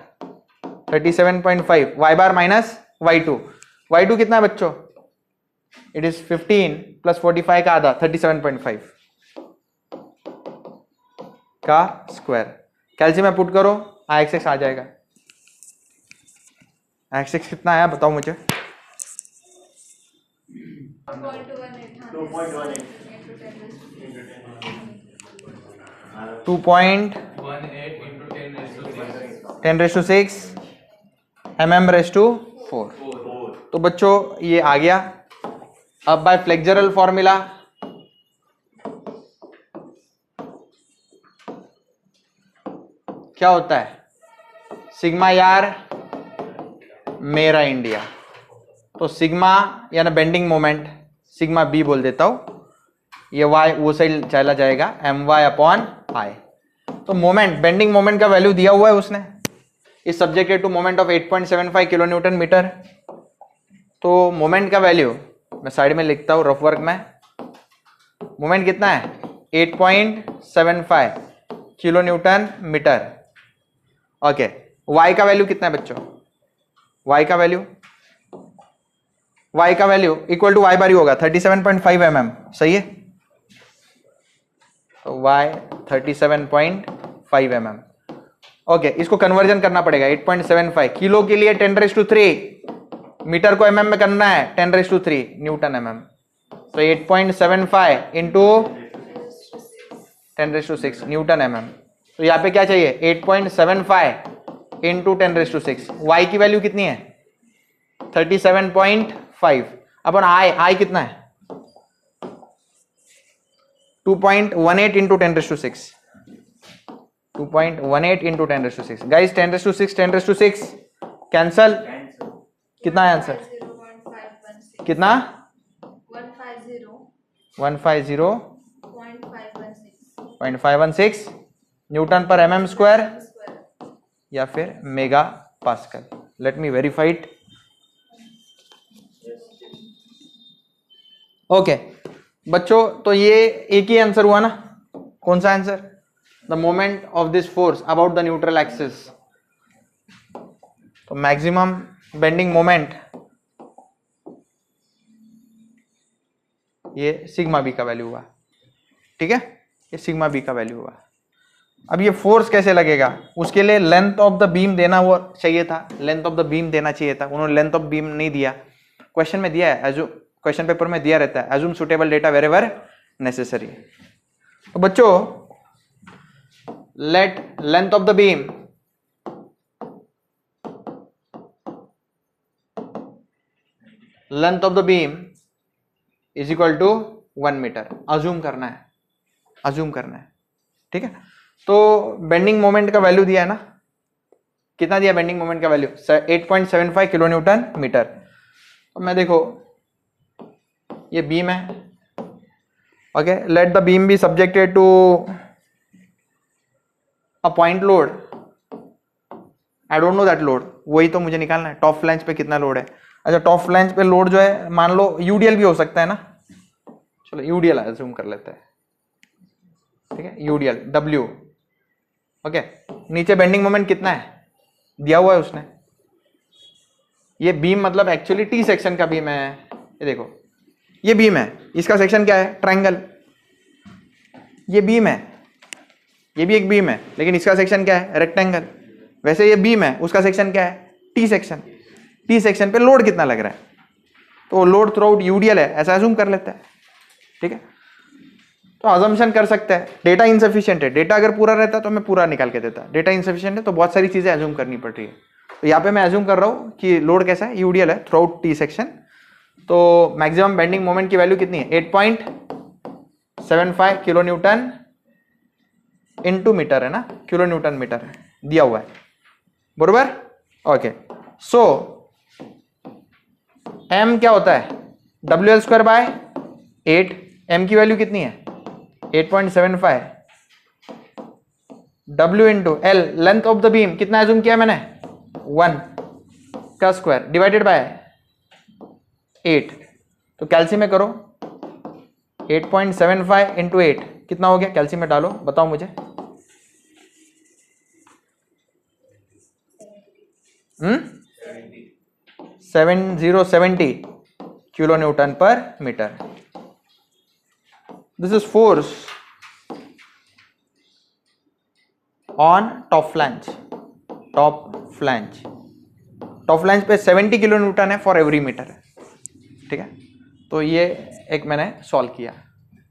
37.5 y बार माइनस y2 कितना है बच्चों इट इज 15 प्लस 45 का आधा 37.5 का स्क्वायर। कैल्शियम में पुट करो IXX आ जाएगा। IXX कितना आया बताओ मुझे 2.10⁻⁶ mm⁻⁴। तो बच्चों ये आ गया। अब बाय फ्लेक्सरल फॉर्मूला क्या होता है सिग्मा यार मेरा इंडिया, तो सिग्मा यानी बेंडिंग मोमेंट सिग्मा बी बोल देता हूं, ये y वो साइड चला जाएगा my/I। तो मोमेंट बेंडिंग मोमेंट का वैल्यू दिया हुआ है उसने, is subjected to moment of 8.75 kilo newton metre. तो मोमेंट का वैल्यू मैं साइड में लिखता हूं रफ वर्क में, मोमेंट कितना है 8.75 kilo newton metre. Okay y का वैल्यू कितना है बच्चों, y का value equal to y bar ही होगा 37.5 mm, सही है। तो y 37.5 mm। ओके इसको कन्वर्जन करना पड़ेगा 8.75 किलो के लिए 10⁻3, मीटर को mm में करना है 10⁻3 न्यूटन mm। तो 8.75 इंटू 10⁻6 न्यूटन mm। तो यहाँ पे क्या चाहिए 8.75 इंटू 10⁻6। y की वैल्यू कितनी है 37.5 अपन I कितना है 2.18 इंटू 10⁻6, 2.18 इंटू 10⁻6। गाइस 10⁻6 कैंसल, कितना है आंसर कितना 150.516 न्यूटन पर mm स्क्वायर या फिर mega pascal. Let me verify it. Okay बच्चों तो ये एक ही आंसर हुआ ना, कौन सा answer the moment of this force about the neutral axis. तो मैक्सिमम बेंडिंग मोमेंट ये सिग्मा बी का वैल्यू हुआ, ठीक है, ये सिग्मा बी का वैल्यू हुआ। अब ये फोर्स कैसे लगेगा उसके लिए लेंथ ऑफ द बीम देना हुआ चाहिए था, लेंथ ऑफ द बीम देना चाहिए था, उन्होंने लेंथ ऑफ बीम नहीं दिया। क्वेश्चन में दिया है, क्वेश्चन पेपर में दिया रहता है assume suitable data wherever necessary. तो बच्चों let length of the beam is equal to 1 metre assume करना है, ठीक है। तो बेंडिंग मोमेंट का वैल्यू दिया है ना, कितना दिया बेंडिंग मोमेंट का वैल्यू 8.75 किलो न्यूटन मीटर। तो मैं देखो ये बीम है, okay, let the beam be subjected to a point load, I don't know that load, वही तो मुझे निकालना है टॉप फ्लैंज पे कितना लोड है। अच्छा टॉप फ्लैंज पे लोड जो है मान लो यूडीएल भी हो सकता है ना, चलो यूडीएल अज्यूम कर लेते हैं, ठीक है, यूडीएल डब्ल्यू। ओके नीचे बेंडिंग मोमेंट कितना है दिया हुआ है उसने, ये बीम मतलब एक्चुअली टी सेक्शन का बीम है, ये देखो ये बीम है, इसका सेक्शन क्या है ट्रायंगल, ये बीम है, ये भी एक बीम है लेकिन इसका सेक्शन क्या है रेक्टेंगल। वैसे ये बीम है उसका सेक्शन क्या है टी सेक्शन, टी सेक्शन पे लोड कितना लग रहा है, तो लोड थ्रू आउट यूडीएल है ऐसा अज्यूम कर लेता है, ठीक है। तो अजम्पशन कर सकते हैं, डेटा इनसफिशिएंट है, डेटा अगर पूरा रहता तो मैं पूरा निकाल के देता, डेटा इनसफिशिएंट है तो बहुत सारी चीजें अज्यूम करनी पड़ रही है। तो यहाँ पे मैं अज्यूम कर रहा हूँ कि लोड कैसा है यूडीएल है थ्रू आउट टी सेक्शन। तो मैक्सिमम बेंडिंग मोमेंट की वैल्यू कितनी है 8.75 किलो न्यूटन इनटू मीटर है ना, किलो न्यूटन मीटर दिया हुआ है बरोबर। ओके सो m क्या होता है WL²/8, m की वैल्यू कितनी है 8.75, W into L length of the beam कितना एज्यूम किया मैंने 1, का स्क्वायर डिवाइडेड बाय 8, तो कैल्सी में करो 8.75 इंटू 8 कितना हो गया, कैल्सी में डालो बताओ मुझे। 70 किलो न्यूटन पर metre. This is force on top flange. Top flange पे 70 किलो न्यूटन है फॉर एवरी मीटर, ठीक है। तो ये एक मैंने सॉल्व किया।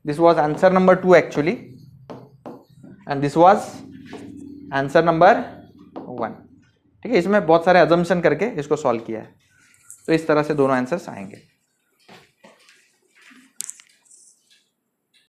This was answer number 2 actually, and this was answer number 1, ठीक है। इसमें बहुत सारे अजम्पशन करके इसको सॉल्व किया है, तो इस तरह से दोनों आंसर्स आएंगे।